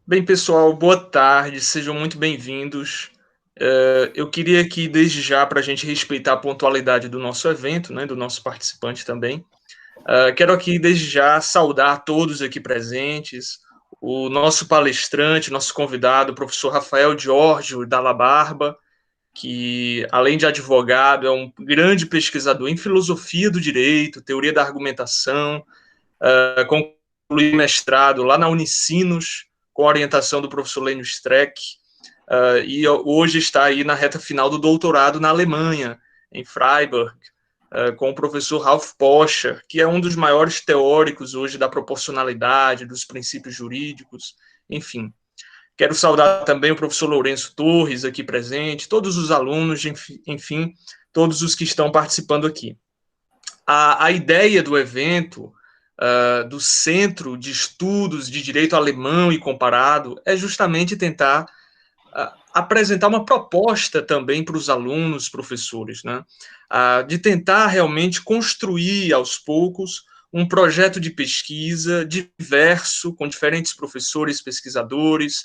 Bem, pessoal, boa tarde, sejam muito bem-vindos. Eu queria aqui, desde já, para a gente respeitar a pontualidade do nosso evento, né, do nosso participante também, quero aqui, desde já, saudar todos aqui presentes, o nosso palestrante, nosso convidado, o professor Rafael Giorgio Dalla Barba, que, além de advogado, é um grande pesquisador em filosofia do direito, teoria da argumentação, concluiu mestrado lá na Unicinos, com a orientação do professor Lênio Streck, e hoje está aí na reta final do doutorado na Alemanha, em Freiburg, com o professor Ralf Poscher, que é um dos maiores teóricos hoje da proporcionalidade, dos princípios jurídicos, enfim. Quero saudar também o professor Lourenço Torres, aqui presente, todos os alunos, enfim, todos os que estão participando aqui. A ideia do evento, do Centro de Estudos de Direito Alemão e Comparado, é justamente tentar apresentar uma proposta também para os alunos, professores, né? De tentar realmente construir aos poucos um projeto de pesquisa diverso, com diferentes professores, pesquisadores,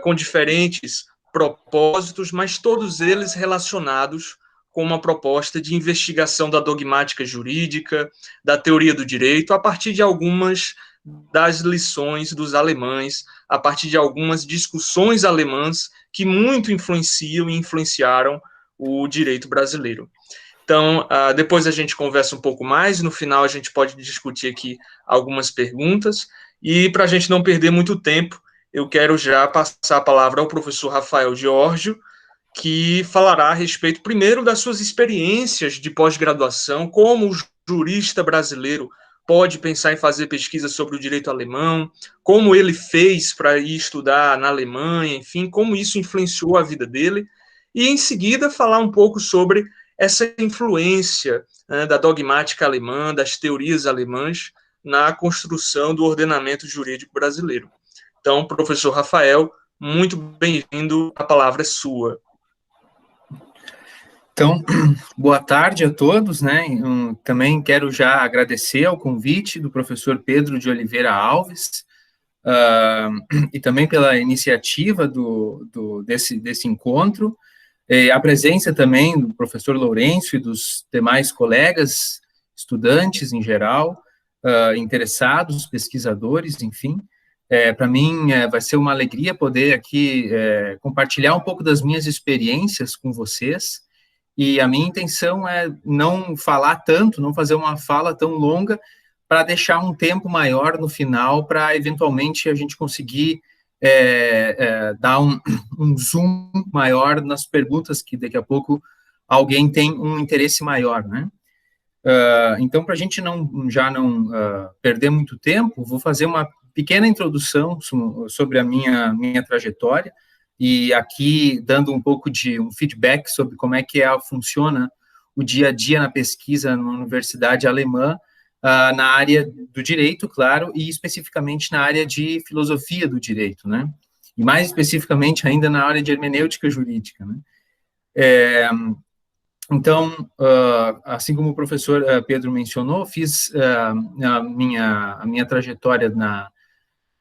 com diferentes propósitos, mas todos eles relacionados com uma proposta de investigação da dogmática jurídica, da teoria do direito, a partir de algumas das lições dos alemães, a partir de algumas discussões alemãs que muito influenciam e influenciaram o direito brasileiro. Então, depois a gente conversa um pouco mais, no final a gente pode discutir aqui algumas perguntas, e para a gente não perder muito tempo, eu quero já passar a palavra ao professor Rafael Giorgio, que falará a respeito, primeiro, das suas experiências de pós-graduação, como o jurista brasileiro pode pensar em fazer pesquisa sobre o direito alemão, como ele fez para ir estudar na Alemanha, enfim, como isso influenciou a vida dele, e em seguida falar um pouco sobre essa influência, né, da dogmática alemã, das teorias alemãs na construção do ordenamento jurídico brasileiro. Então, professor Rafael, muito bem-vindo, a palavra é sua. Então, boa tarde a todos, né? Eu também quero já agradecer ao convite do professor Pedro de Oliveira Alves, e também pela iniciativa desse encontro, a presença também do professor Lourenço e dos demais colegas, estudantes em geral, interessados, pesquisadores, enfim. Para mim, vai ser uma alegria poder aqui compartilhar um pouco das minhas experiências com vocês. E a minha intenção é não falar tanto, não fazer uma fala tão longa, para deixar um tempo maior no final, para eventualmente a gente conseguir dar um zoom maior nas perguntas, que daqui a pouco alguém tem um interesse maior, né? Então, para a gente não perder muito tempo, vou fazer uma pequena introdução sobre a minha trajetória, e aqui dando um pouco de um feedback sobre como é que funciona o dia a dia na pesquisa na universidade alemã, na área do direito, claro, e especificamente na área de filosofia do direito, né? E mais especificamente ainda na área de hermenêutica jurídica, né? Então, assim como o professor Pedro mencionou, fiz a minha trajetória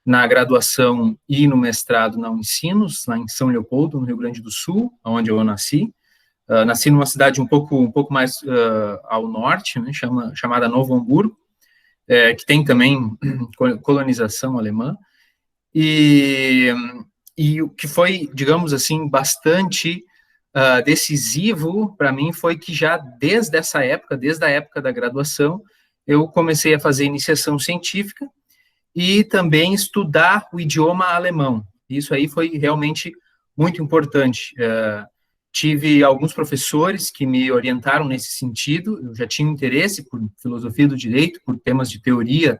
na graduação e no mestrado na Unicinos, lá em São Leopoldo, no Rio Grande do Sul, onde eu nasci. Nasci numa cidade um pouco mais ao norte, né, chamada Novo Hamburgo, que tem também colonização alemã, e o que foi, digamos assim, bastante decisivo para mim foi que já desde a época da graduação, eu comecei a fazer iniciação científica e também estudar o idioma alemão. Isso aí foi realmente muito importante. Tive alguns professores que me orientaram nesse sentido, eu já tinha interesse por filosofia do direito, por temas de teoria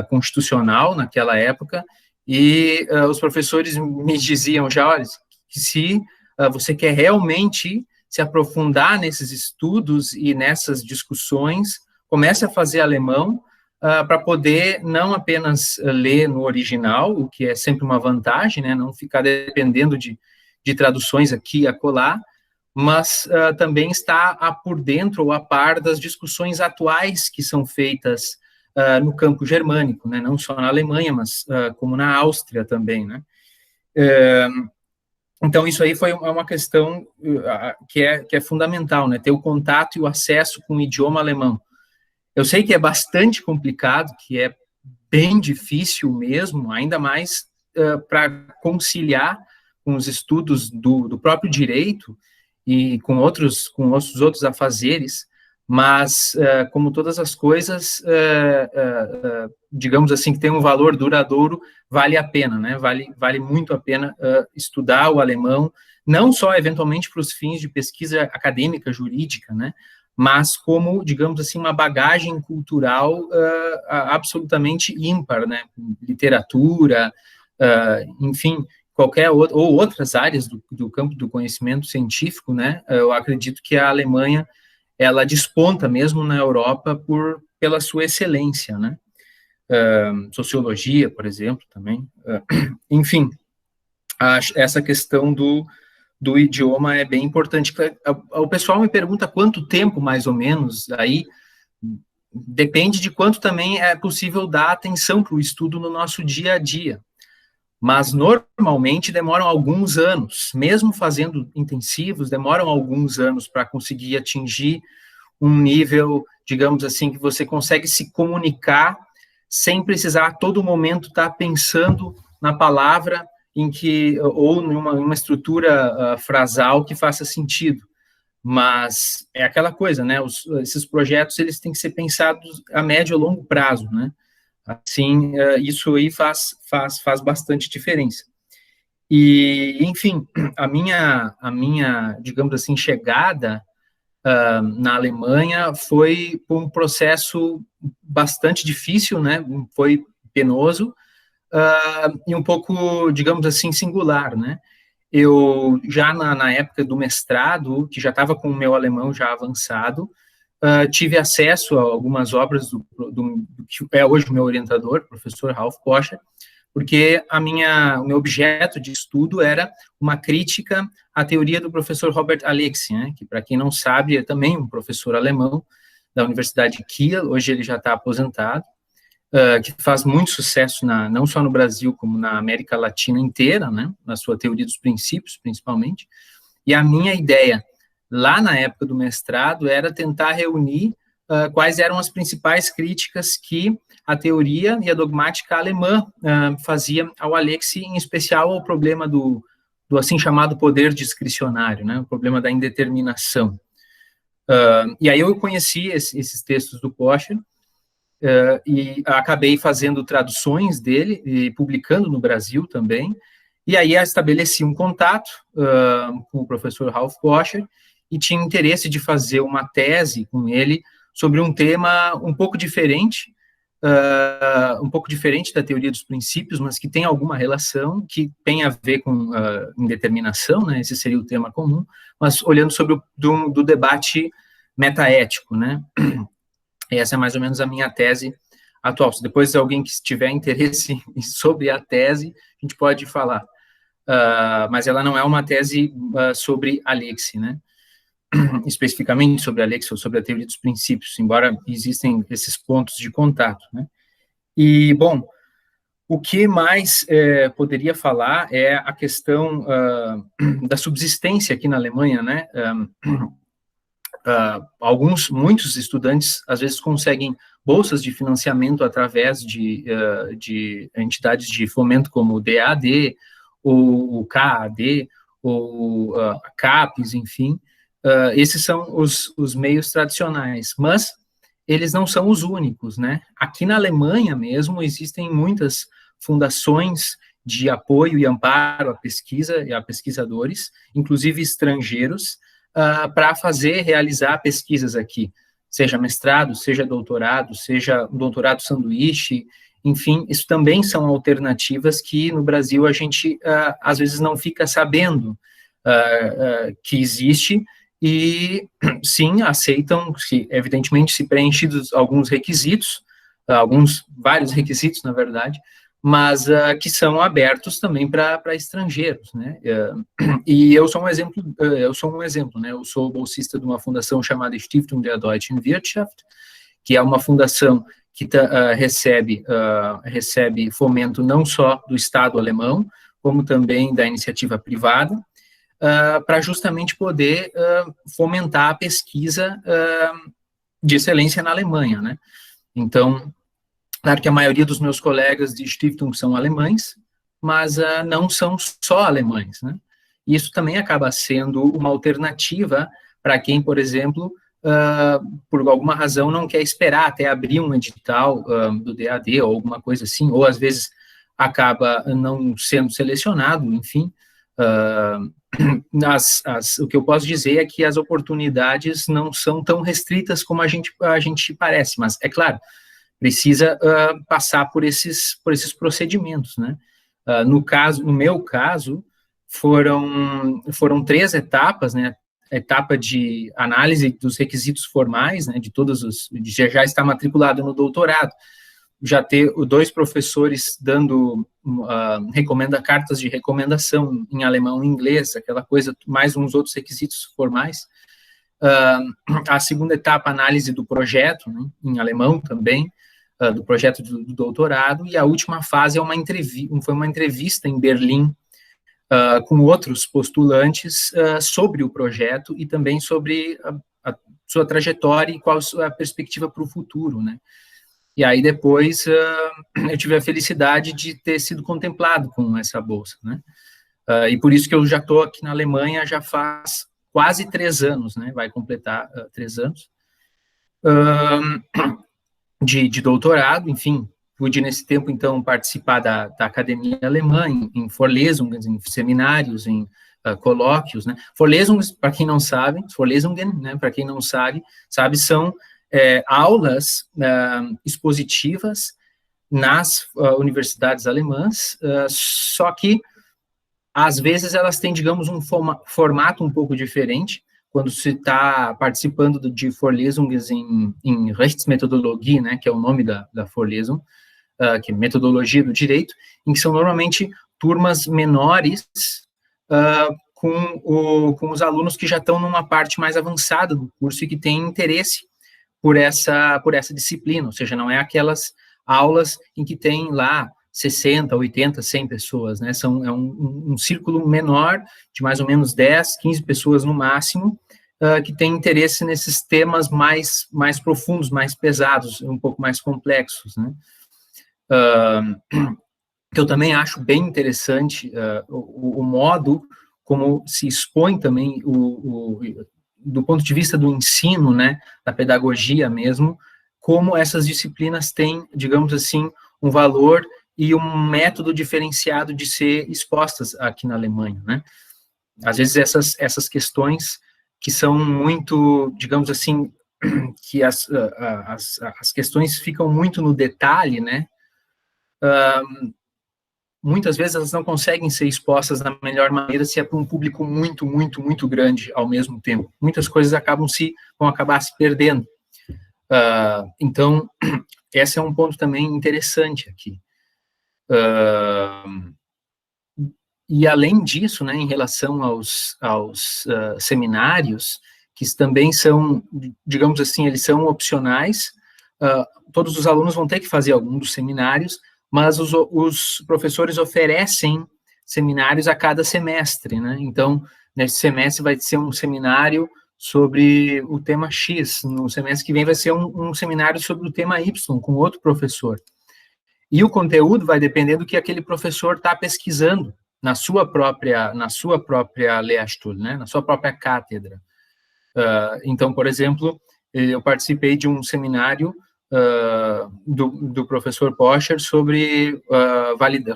constitucional naquela época, e os professores me diziam já, olha, que se você quer realmente se aprofundar nesses estudos e nessas discussões, comece a fazer alemão, para poder não apenas ler no original, o que é sempre uma vantagem, né, não ficar dependendo de traduções aqui e acolá, mas também estar por dentro ou a par das discussões atuais que são feitas no campo germânico, né, não só na Alemanha, mas como na Áustria também, né. Então, isso aí foi uma questão que é fundamental, né, ter o contato e o acesso com o idioma alemão. Eu sei que é bastante complicado, que é bem difícil mesmo, ainda mais para conciliar com os estudos do próprio direito e com outros afazeres, mas, como todas as coisas, digamos assim, que tem um valor duradouro, vale a pena, né? Vale muito a pena estudar o alemão, não só, eventualmente, para os fins de pesquisa acadêmica, jurídica, né? Mas como, digamos assim, uma bagagem cultural absolutamente ímpar, né? Literatura, enfim, qualquer outra, ou outras áreas do campo do conhecimento científico, né? Eu acredito que a Alemanha, ela desponta mesmo na Europa pela sua excelência, né? Sociologia, por exemplo, também. Enfim, essa questão do idioma é bem importante. O pessoal me pergunta quanto tempo, mais ou menos, aí depende de quanto também é possível dar atenção para o estudo no nosso dia a dia. Mas, normalmente, demoram alguns anos, mesmo fazendo intensivos, demoram alguns anos para conseguir atingir um nível, digamos assim, que você consegue se comunicar sem precisar a todo momento estar pensando na palavra ou numa estrutura frasal que faça sentido. Mas é aquela coisa, né? Esses projetos, eles têm que ser pensados a médio e longo prazo, né? Assim, isso aí faz bastante diferença. E, enfim, a minha, digamos assim, chegada na Alemanha foi um processo bastante difícil, né? Foi penoso e um pouco, digamos assim, singular, né? Eu, já na época do mestrado, que já estava com o meu alemão já avançado, tive acesso a algumas obras do que é hoje o meu orientador, professor Ralf Poscher, porque o meu objeto de estudo era uma crítica à teoria do professor Robert Alexy, né, que, para quem não sabe, é também um professor alemão da Universidade de Kiel, hoje ele já está aposentado, que faz muito sucesso não só no Brasil, como na América Latina inteira, né, na sua teoria dos princípios, principalmente. E a minha ideia, lá na época do mestrado, era tentar reunir quais eram as principais críticas que a teoria e a dogmática alemã fazia ao Alexy, em especial ao problema do assim chamado poder discricionário, né, o problema da indeterminação. E aí eu conheci esses textos do Poscher, e acabei fazendo traduções dele e publicando no Brasil também, e aí estabeleci um contato com o professor Ralf Poscher e tinha interesse de fazer uma tese com ele sobre um tema um pouco diferente da teoria dos princípios, mas que tem alguma relação, que tem a ver com indeterminação, né, esse seria o tema comum, mas olhando sobre do debate metaético, né. Essa é mais ou menos a minha tese atual. Se depois alguém que tiver interesse sobre a tese, a gente pode falar. Mas ela não é uma tese sobre Alexy, né? Especificamente sobre Alexy ou sobre a teoria dos princípios, embora existem esses pontos de contato, né? E, bom, o que mais poderia falar é a questão da subsistência aqui na Alemanha, né? Muitos estudantes, às vezes, conseguem bolsas de financiamento através de entidades de fomento como o DAD, ou o CAD, ou a CAPES, enfim. Esses são os meios tradicionais, mas eles não são os únicos, né? Aqui na Alemanha mesmo existem muitas fundações de apoio e amparo à pesquisa e a pesquisadores, inclusive estrangeiros, para realizar pesquisas aqui, seja mestrado, seja doutorado, seja um doutorado sanduíche, enfim, isso também são alternativas que no Brasil a gente às vezes não fica sabendo que existe, e sim, aceitam, evidentemente, se preenchidos alguns requisitos, vários requisitos, na verdade, mas que são abertos também para estrangeiros, né? E eu sou um exemplo, né? Eu sou bolsista de uma fundação chamada Stiftung der Deutschen Wirtschaft, que é uma fundação que recebe fomento não só do Estado alemão, como também da iniciativa privada, para justamente poder fomentar a pesquisa de excelência na Alemanha, né? Então, claro que a maioria dos meus colegas de Stiftung são alemães, mas não são só alemães, né? E isso também acaba sendo uma alternativa para quem, por exemplo, por alguma razão não quer esperar até abrir um edital do DAD ou alguma coisa assim, ou às vezes acaba não sendo selecionado, enfim. O que eu posso dizer é que as oportunidades não são tão restritas como a gente parece, mas, é claro, precisa passar por esses procedimentos, né? No meu caso, foram 3 etapas, né? A etapa de análise dos requisitos formais, né? De já estar matriculado no doutorado, já ter 2 professores dando cartas de recomendação em alemão e inglês, aquela coisa, mais uns outros requisitos formais. A segunda etapa, análise do projeto, né? Em alemão também, do projeto do doutorado, e a última fase foi uma entrevista em Berlim com outros postulantes sobre o projeto e também sobre a sua trajetória e qual a perspectiva para o futuro, né? E aí depois eu tive a felicidade de ter sido contemplado com essa bolsa, né? E por isso que eu já estou aqui na Alemanha já faz quase 3 anos, né? Vai completar 3 anos. De doutorado, enfim, pude nesse tempo, então, participar da academia alemã, em Vorlesungen, em seminários, em colóquios, né? Vorlesungen, para quem não sabe, Vorlesungen, né, para quem não sabe, são aulas expositivas nas universidades alemãs, só que, às vezes, elas têm, digamos, um formato um pouco diferente. Quando se está participando de Vorlesungen em Rechtsmethodologie, né, que é o nome da Vorlesung, que é metodologia do direito, em que são normalmente turmas menores com os alunos que já estão numa parte mais avançada do curso e que têm interesse por essa disciplina, ou seja, não é aquelas aulas em que tem lá 60, 80, 100 pessoas, né? É um círculo menor, de mais ou menos 10, 15 pessoas no máximo, que tem interesse nesses temas mais profundos, mais pesados, um pouco mais complexos, né? Que eu também acho bem interessante o modo como se expõe também, do ponto de vista do ensino, né, da pedagogia mesmo, como essas disciplinas têm, digamos assim, um valor e um método diferenciado de ser expostas aqui na Alemanha, né? Às vezes essas questões que são muito, digamos assim, que as questões ficam muito no detalhe, né? Muitas vezes elas não conseguem ser expostas da melhor maneira se é para um público muito, muito, muito grande ao mesmo tempo. Muitas coisas vão acabar se perdendo. Então, esse é um ponto também interessante aqui. E, além disso, né, em relação aos seminários, que também são, digamos assim, eles são opcionais, todos os alunos vão ter que fazer algum dos seminários, mas os professores oferecem seminários a cada semestre, né? Então, nesse semestre vai ser um seminário sobre o tema X, no semestre que vem vai ser um seminário sobre o tema Y, com outro professor. E o conteúdo vai depender do que aquele professor está pesquisando na sua própria Lehrstuhl, né? Na sua própria cátedra. Então, por exemplo, eu participei de um seminário do professor Poscher sobre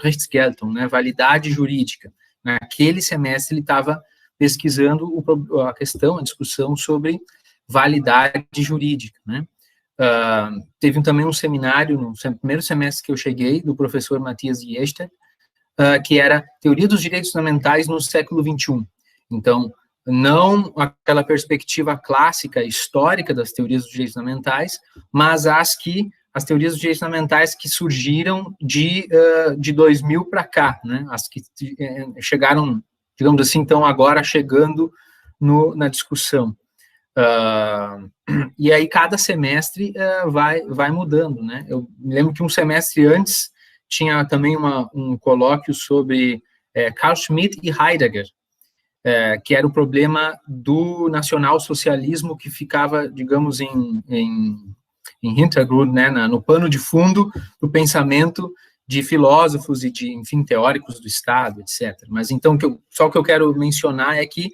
Rechtsgeltung, né, validade jurídica. Naquele semestre ele estava pesquisando a discussão sobre validade jurídica, né. Teve também um seminário, no primeiro semestre que eu cheguei, do professor Matthias Jester, que era Teoria dos Direitos Fundamentais no século XXI. Então, não aquela perspectiva clássica, histórica das teorias dos direitos fundamentais, mas as teorias dos direitos fundamentais que surgiram de 2000 para cá, né? As que chegaram, digamos assim, estão agora chegando na discussão. E aí, cada semestre vai mudando, né? Eu me lembro que um semestre antes tinha também um colóquio sobre Carl Schmitt e Heidegger, que era o problema do nacionalsocialismo que ficava, digamos, em Hintergrund, né, no pano de fundo do pensamento de filósofos e de, enfim, teóricos do Estado, etc. Mas, então, só o que eu quero mencionar é que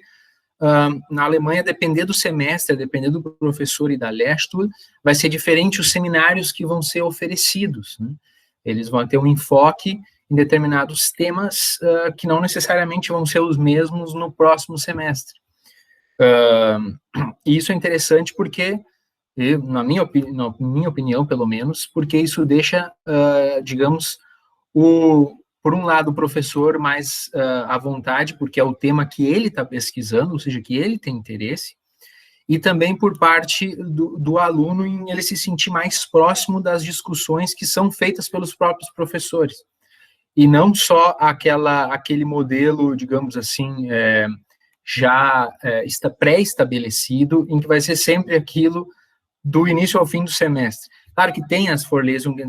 na Alemanha, depender do semestre, depender do professor e da Lehrstuhl, vai ser diferente os seminários que vão ser oferecidos, né? Eles vão ter um enfoque em determinados temas que não necessariamente vão ser os mesmos no próximo semestre. E isso é interessante porque, na minha opinião, pelo menos, porque isso deixa, digamos, por um lado, o professor mais à vontade, porque é o tema que ele está pesquisando, ou seja, que ele tem interesse, e também por parte do aluno em ele se sentir mais próximo das discussões que são feitas pelos próprios professores. E não só aquele modelo, digamos assim, já está pré-estabelecido, em que vai ser sempre aquilo do início ao fim do semestre. Claro que tem as Vorlesungen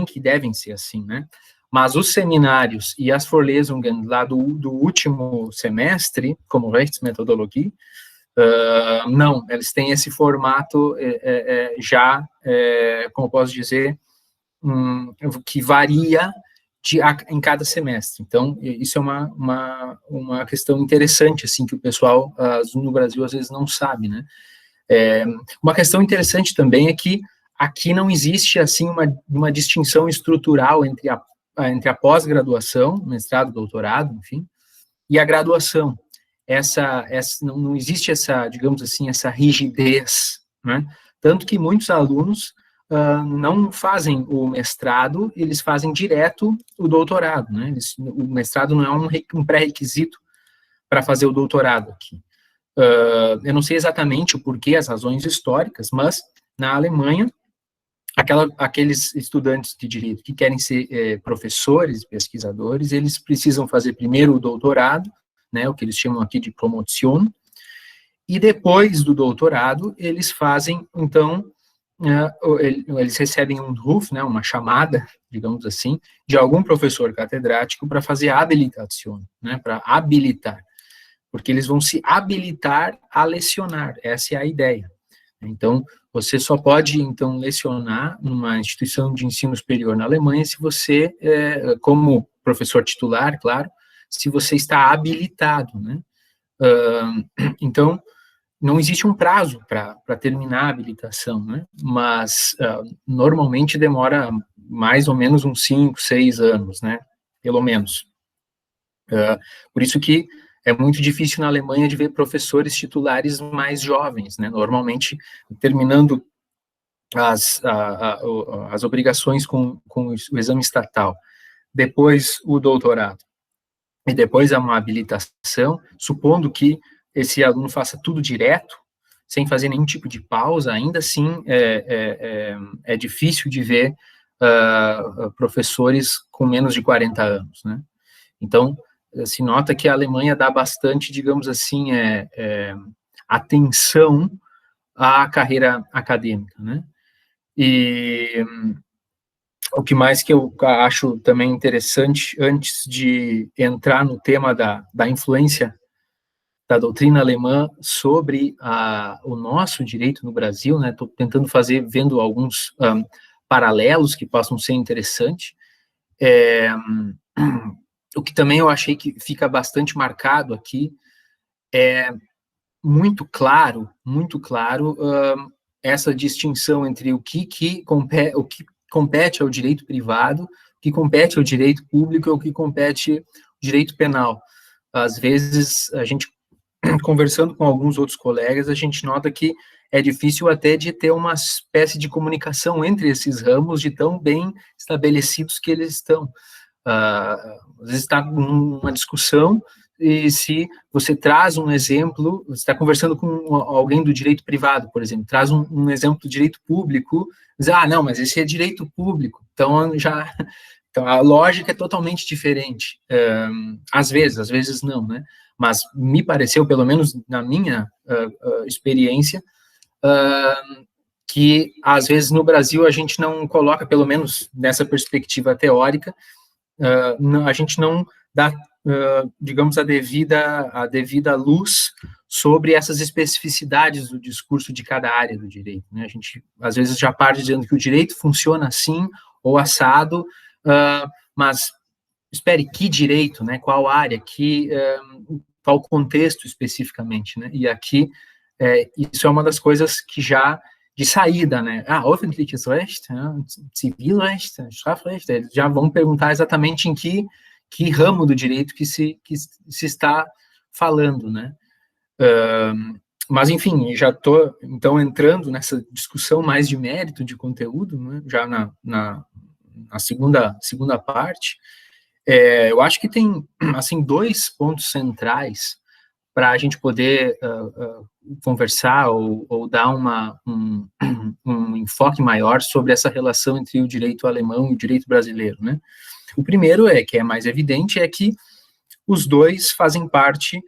que devem ser assim, né? Mas os seminários e as Vorlesungen lá do último semestre, como Rechtsmethodologie, não, eles têm esse formato já, como posso dizer, que varia em cada semestre. Então, isso é uma questão interessante, assim, que o pessoal no Brasil às vezes não sabe, né? Uma questão interessante também é que aqui não existe, assim, uma distinção estrutural entre a pós-graduação, mestrado, doutorado, enfim, e a graduação. Não existe essa, digamos assim, essa rigidez, né? Tanto que muitos alunos não fazem o mestrado, eles fazem direto o doutorado, né? O mestrado não é um pré-requisito para fazer o doutorado aqui. Eu não sei exatamente o porquê, as razões históricas, mas na Alemanha, aqueles estudantes de direito que querem ser professores, pesquisadores, eles precisam fazer primeiro o doutorado, né, o que eles chamam aqui de Promotion, e depois do doutorado, eles fazem, então, eles recebem um Ruf, né, uma chamada, digamos assim, de algum professor catedrático para fazer a habilitação, né, para habilitar, porque eles vão se habilitar a lecionar, essa é a ideia. Então, você só pode, então, lecionar numa instituição de ensino superior na Alemanha se você, como professor titular, claro, se você está habilitado, né? Então, não existe um prazo para terminar a habilitação, né? Mas, normalmente, demora mais ou menos uns 5, 6 anos, né? Pelo menos. Por isso que é muito difícil na Alemanha de ver professores titulares mais jovens, né? Normalmente, terminando as obrigações com o exame estatal, depois o doutorado, e depois uma habilitação, supondo que esse aluno faça tudo direto, sem fazer nenhum tipo de pausa, ainda assim é difícil de ver professores com menos de 40 anos, né? Então, se nota que a Alemanha dá bastante, digamos assim, atenção à carreira acadêmica, né? E o que mais que eu acho também interessante, antes de entrar no tema da influência da doutrina alemã sobre o nosso direito no Brasil, né? Estou tentando vendo alguns paralelos que possam ser interessantes. O que também eu achei que fica bastante marcado aqui é muito claro essa distinção entre o que compete ao direito privado, o que compete ao direito público e o que compete ao direito penal. Às vezes, a gente, conversando com alguns outros colegas, a gente nota que é difícil até de ter uma espécie de comunicação entre esses ramos, de tão bem estabelecidos que eles estão. Às vezes está numa discussão, e se você traz um exemplo, você está conversando com alguém do direito privado, por exemplo, traz um exemplo do direito público, diz, não, mas esse é direito público, então a lógica é totalmente diferente, às vezes não, né, mas me pareceu, pelo menos na minha experiência, que às vezes no Brasil a gente não coloca, pelo menos nessa perspectiva teórica, a gente não dá, digamos, a devida luz sobre essas especificidades do discurso de cada área do direito, né? A gente, às vezes, já parte dizendo que o direito funciona assim ou assado, mas, espere, que direito, né? Qual área, qual contexto especificamente, né? E aqui, isso é uma das coisas que já, de saída, né? Öffentliches Recht, Zivilrecht, Strafrecht, eles já vão perguntar exatamente em que ramo do direito que se está falando, né? Mas, enfim, já estou, então, entrando nessa discussão mais de mérito, de conteúdo, né? Já na segunda parte. Eu acho que tem, assim, 2 pontos centrais para a gente poder conversar ou dar um enfoque maior sobre essa relação entre o direito alemão e o direito brasileiro, né? O primeiro, que é mais evidente, é que os dois fazem parte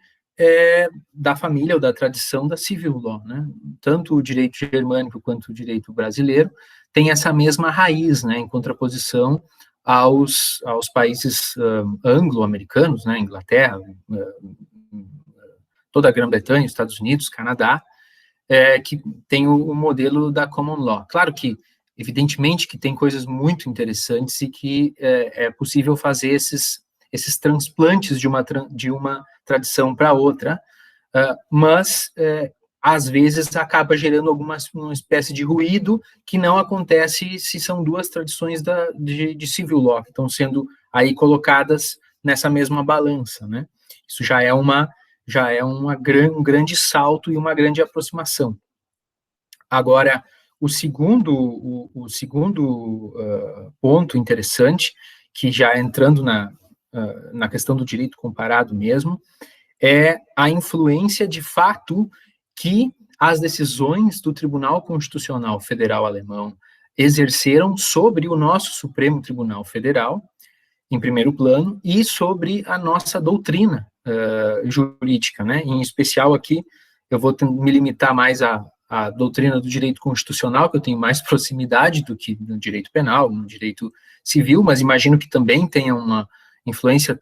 da família ou da tradição da civil law, né? Tanto o direito germânico quanto o direito brasileiro tem essa mesma raiz, né, em contraposição aos países anglo-americanos, né, Inglaterra, toda a Grã-Bretanha, Estados Unidos, Canadá, que tem o modelo da common law. Claro que, evidentemente, que tem coisas muito interessantes e que é possível fazer esses transplantes de uma tradição para outra, mas, às vezes, acaba gerando uma espécie de ruído que não acontece se são 2 tradições de civil law que estão sendo aí colocadas nessa mesma balança, né? Isso já é um grande salto e uma grande aproximação. Agora, o segundo ponto interessante, que já entrando na questão do direito comparado mesmo, é a influência de fato que as decisões do Tribunal Constitucional Federal Alemão exerceram sobre o nosso Supremo Tribunal Federal, em primeiro plano, e sobre a nossa doutrina jurídica, né? Em especial aqui, eu vou me limitar mais à doutrina do direito constitucional, que eu tenho mais proximidade do que no direito penal, no direito civil, mas imagino que também tenha uma influência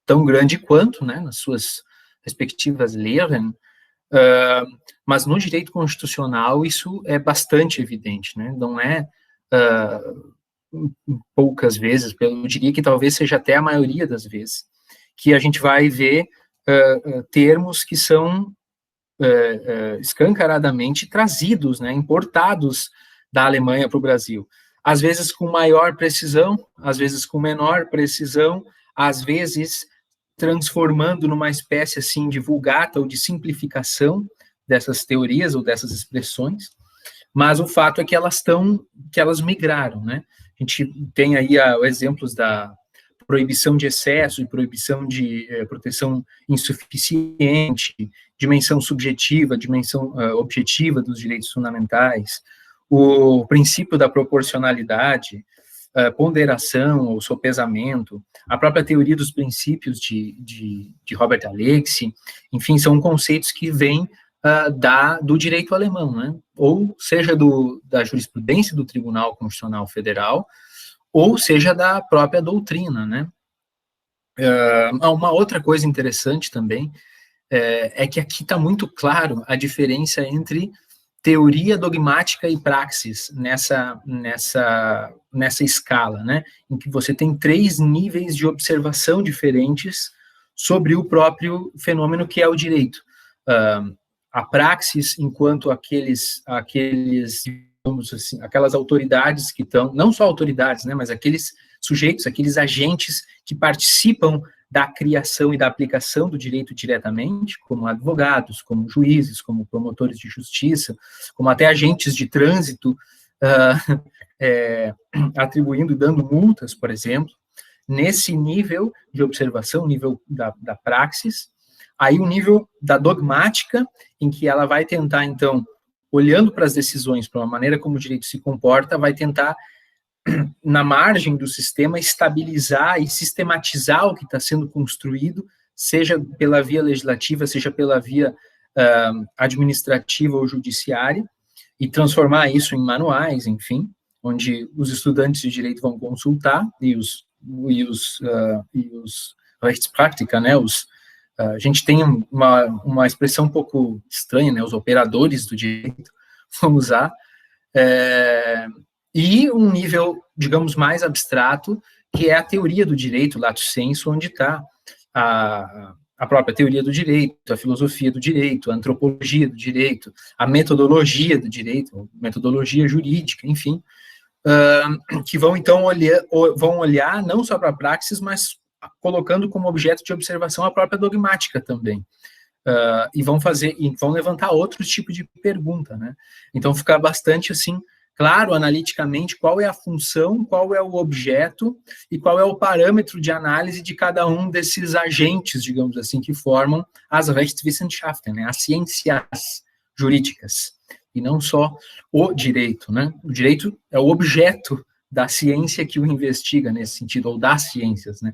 tão grande quanto, né, nas suas respectivas Lehren, mas no direito constitucional isso é bastante evidente, né? Não é poucas vezes, eu diria que talvez seja até a maioria das vezes, que a gente vai ver termos que são escancaradamente trazidos, né, importados da Alemanha para o Brasil. Às vezes com maior precisão, às vezes com menor precisão, às vezes transformando numa espécie assim de vulgata ou de simplificação dessas teorias ou dessas expressões, mas o fato é que elas migraram, né? A gente tem aí exemplos da proibição de excesso e proibição de proteção insuficiente, dimensão subjetiva, dimensão objetiva dos direitos fundamentais, o princípio da proporcionalidade, ponderação ou sopesamento, a própria teoria dos princípios de Robert Alexy, enfim, são conceitos que vêm do direito alemão, né? Ou seja, da jurisprudência do Tribunal Constitucional Federal, ou seja, da própria doutrina, né? Uma outra coisa interessante também é que aqui está muito claro a diferença entre teoria dogmática e praxis nessa escala, né? Em que você tem 3 níveis de observação diferentes sobre o próprio fenômeno que é o direito. A praxis, enquanto digamos assim, aquelas autoridades que estão, não só autoridades, né, mas aqueles sujeitos, aqueles agentes que participam da criação e da aplicação do direito diretamente, como advogados, como juízes, como promotores de justiça, como até agentes de trânsito, atribuindo e dando multas, por exemplo. Nesse nível de observação, nível da praxis, aí o nível da dogmática, em que ela vai tentar, então, olhando para as decisões, para a maneira como o direito se comporta, vai tentar, na margem do sistema, estabilizar e sistematizar o que está sendo construído seja pela via legislativa, seja pela via administrativa ou judiciária, e transformar isso em manuais, enfim, onde os estudantes de direito vão consultar e os Rechtspraktiker, né, a gente tem uma expressão um pouco estranha, né, os operadores do direito, vamos usar, e um nível, digamos, mais abstrato, que é a teoria do direito, lato sensu, onde está a própria teoria do direito, a filosofia do direito, a antropologia do direito, a metodologia do direito, metodologia jurídica, enfim, que vão, então, olhar não só para a praxis, mas colocando como objeto de observação a própria dogmática também. E vão levantar outros tipos de pergunta, né? Então, fica bastante, assim, claro, analiticamente, qual é a função, qual é o objeto e qual é o parâmetro de análise de cada um desses agentes, digamos assim, que formam as Rechtswissenschaften, né, as ciências jurídicas, e não só o direito, né? O direito é o objeto da ciência que o investiga nesse sentido, ou das ciências, né?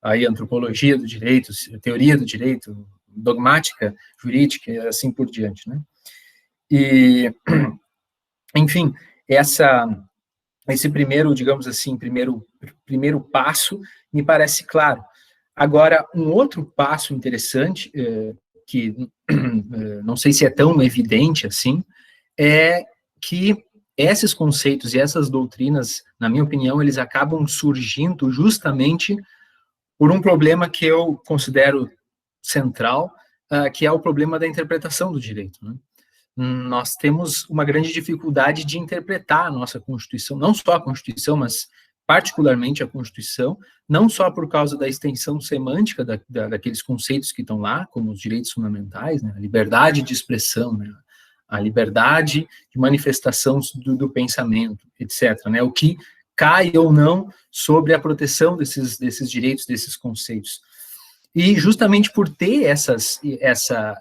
Aí antropologia do direito, teoria do direito, dogmática jurídica e assim por diante, né? E, enfim, esse primeiro, digamos assim, primeiro passo me parece claro. Agora, um outro passo interessante, que não sei se é tão evidente assim, é que esses conceitos e essas doutrinas, na minha opinião, eles acabam surgindo justamente por um problema que eu considero central, que é o problema da interpretação do direito, né? Nós temos uma grande dificuldade de interpretar a nossa Constituição, não só a Constituição, mas particularmente a Constituição, não só por causa da extensão semântica daqueles conceitos que estão lá, como os direitos fundamentais, né, a liberdade de expressão, né, a liberdade de manifestação do pensamento, etc., né, o que cai ou não sobre a proteção desses direitos, desses conceitos. E justamente por ter essa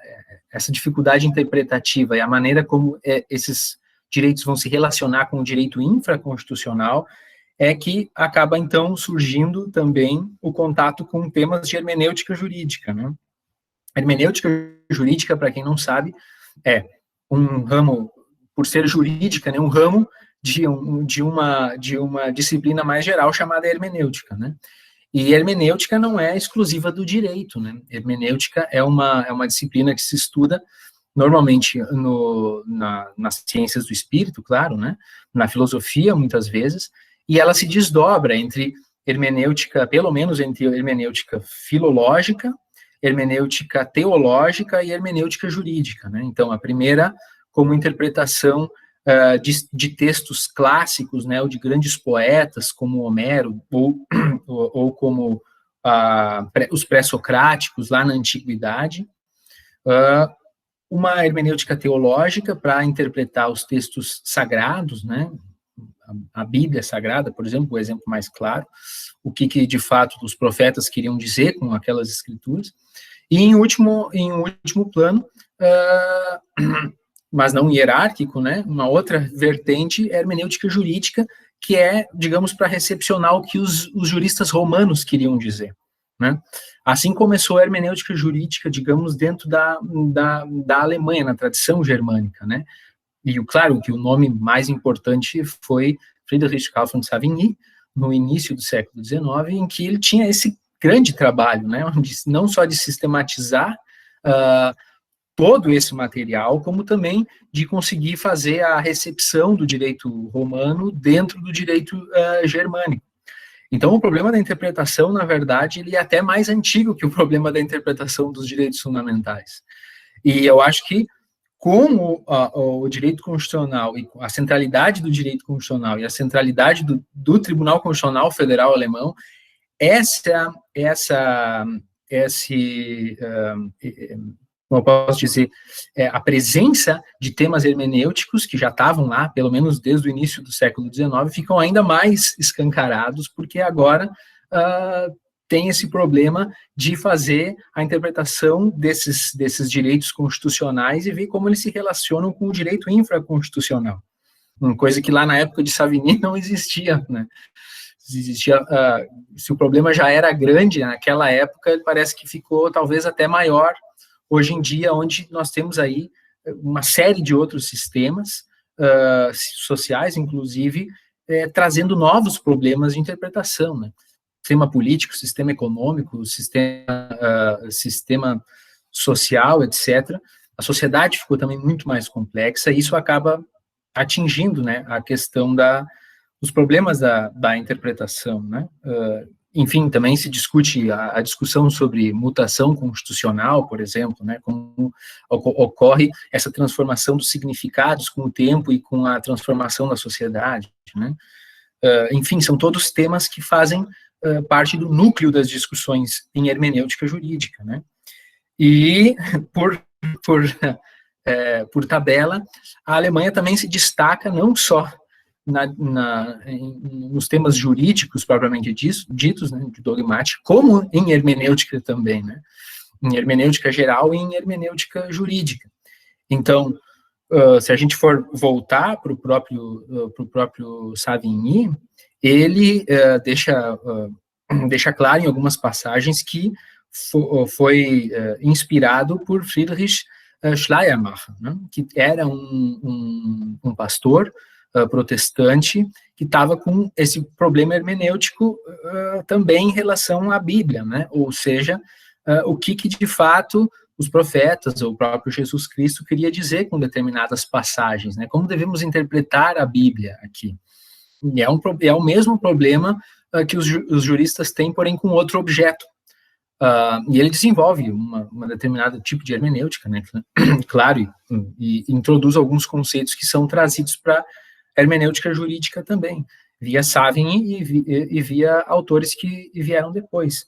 dificuldade interpretativa e a maneira como esses direitos vão se relacionar com o direito infraconstitucional, é que acaba, então, surgindo também o contato com temas de hermenêutica jurídica, né? Hermenêutica jurídica, para quem não sabe, é um ramo, por ser jurídica, né, um ramo de uma disciplina mais geral chamada hermenêutica, né? E hermenêutica não é exclusiva do direito, né? Hermenêutica é uma disciplina que se estuda normalmente nas ciências do espírito, claro, né? Na filosofia, muitas vezes, e ela se desdobra entre hermenêutica, pelo menos entre hermenêutica filológica, hermenêutica teológica e hermenêutica jurídica, né? Então, a primeira como interpretação de textos clássicos, né, ou de grandes poetas como Homero, ou como os pré-socráticos lá na antiguidade, uma hermenêutica teológica para interpretar os textos sagrados, né, a Bíblia Sagrada, por exemplo, o exemplo mais claro, o que de fato os profetas queriam dizer com aquelas escrituras, e em último plano, mas não hierárquico, né, uma outra vertente é a hermenêutica jurídica, que é, digamos, para recepcionar o que os juristas romanos queriam dizer, né? Assim começou a hermenêutica jurídica, digamos, dentro da Alemanha, na tradição germânica, né? E, claro, que o nome mais importante foi Friedrich Carl von Savigny, no início do século XIX, em que ele tinha esse grande trabalho, né, não só de sistematizar todo esse material, como também de conseguir fazer a recepção do direito romano dentro do direito germânico. Então, o problema da interpretação, na verdade, ele é até mais antigo que o problema da interpretação dos direitos fundamentais. E eu acho que, com o direito constitucional, e a centralidade do direito constitucional e a centralidade do Tribunal Constitucional Federal Alemão, como eu posso dizer, a presença de temas hermenêuticos que já estavam lá, pelo menos desde o início do século XIX, ficam ainda mais escancarados, porque agora tem esse problema de fazer a interpretação desses direitos constitucionais e ver como eles se relacionam com o direito infraconstitucional. uma coisa que lá na época de Savigny não existia, né? Se o problema já era grande naquela época, parece que ficou talvez até maior hoje em dia, onde nós temos aí uma série de outros sistemas sociais, inclusive, trazendo novos problemas de interpretação, né? Sistema político, sistema econômico, sistema social, etc. A sociedade ficou também muito mais complexa, e isso acaba atingindo, né, a questão dos problemas da interpretação, né? Enfim, também se discute a discussão sobre mutação constitucional, por exemplo, né, como ocorre essa transformação dos significados com o tempo e com a transformação da sociedade, né? Enfim, são todos temas que fazem parte do núcleo das discussões em hermenêutica jurídica, né? E, por tabela, a Alemanha também se destaca não só nos temas jurídicos propriamente ditos, né, de dogmática, como em hermenêutica também, né? Em hermenêutica geral e em hermenêutica jurídica. Então, se a gente for voltar para o próprio Savigny, ele deixa claro em algumas passagens que foi inspirado por Friedrich Schleiermacher, né, que era um pastor protestante que estava com esse problema hermenêutico também em relação à Bíblia, né? Ou seja, o que de fato os profetas ou o próprio Jesus Cristo queria dizer com determinadas passagens, né? Como devemos interpretar a Bíblia aqui? E é o mesmo problema que os juristas têm, porém com outro objeto. E ele desenvolve uma determinada tipo de hermenêutica, né? Claro, e introduz alguns conceitos que são trazidos para hermenêutica jurídica também, via Savigny e via autores que vieram depois.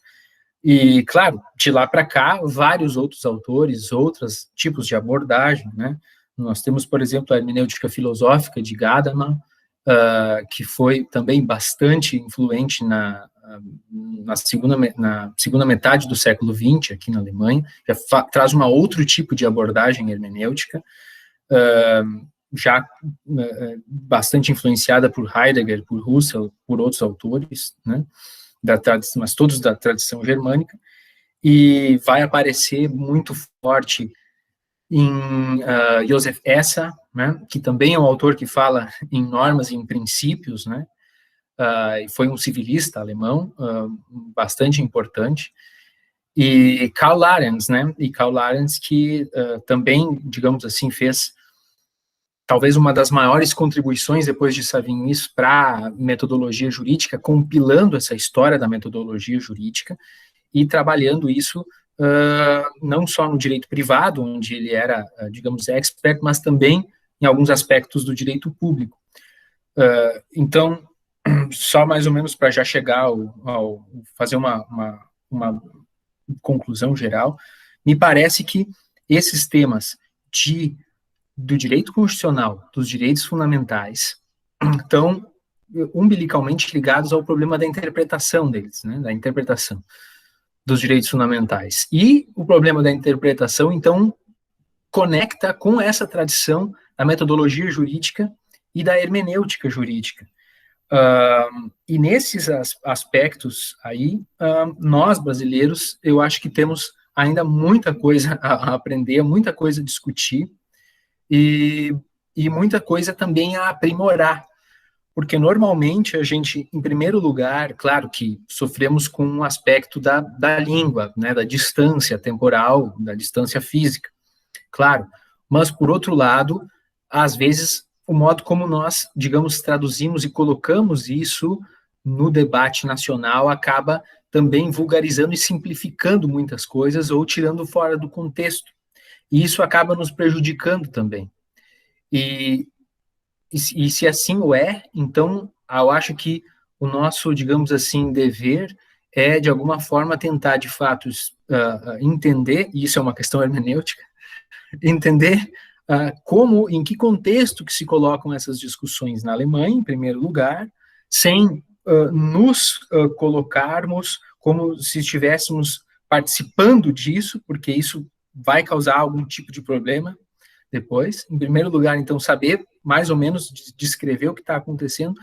E, claro, de lá para cá, vários outros autores, outros tipos de abordagem, né? Nós temos, por exemplo, a hermenêutica filosófica de Gadamer, que foi também bastante influente na segunda metade do século XX, aqui na Alemanha, já traz um outro tipo de abordagem hermenêutica, já bastante influenciada por Heidegger, por Husserl, por outros autores, né, mas todos da tradição germânica, e vai aparecer muito forte em Joseph Esser, né, que também é um autor que fala em normas e em princípios, né, foi um civilista alemão, bastante importante, e Karl Larens, né, que também, digamos assim, fez talvez uma das maiores contribuições depois de Savigny para a metodologia jurídica, compilando essa história da metodologia jurídica e trabalhando isso não só no direito privado, onde ele era, digamos, expert, mas também em alguns aspectos do direito público. Então, só mais ou menos para já chegar ao fazer uma conclusão geral, me parece que esses temas do direito constitucional, dos direitos fundamentais, estão umbilicalmente ligados ao problema da interpretação deles, né, da interpretação dos direitos fundamentais. E o problema da interpretação, então, conecta com essa tradição da metodologia jurídica e da hermenêutica jurídica. E nesses aspectos aí, nós, brasileiros, eu acho que temos ainda muita coisa a aprender, muita coisa a discutir, e muita coisa também a aprimorar, porque normalmente a gente, em primeiro lugar, claro que sofremos com um aspecto da língua, né, da distância temporal, da distância física, claro, mas por outro lado, às vezes, o modo como nós, digamos, traduzimos e colocamos isso no debate nacional acaba também vulgarizando e simplificando muitas coisas ou tirando fora do contexto. E isso acaba nos prejudicando também. E se assim o é, então eu acho que o nosso, digamos assim, dever é, de alguma forma, tentar, de fato, entender, e isso é uma questão hermenêutica, entender como, em que contexto que se colocam essas discussões na Alemanha, em primeiro lugar, sem nos colocarmos como se estivéssemos participando disso, porque isso vai causar algum tipo de problema. depois. Em primeiro lugar, então, saber mais ou menos descrever o que está acontecendo,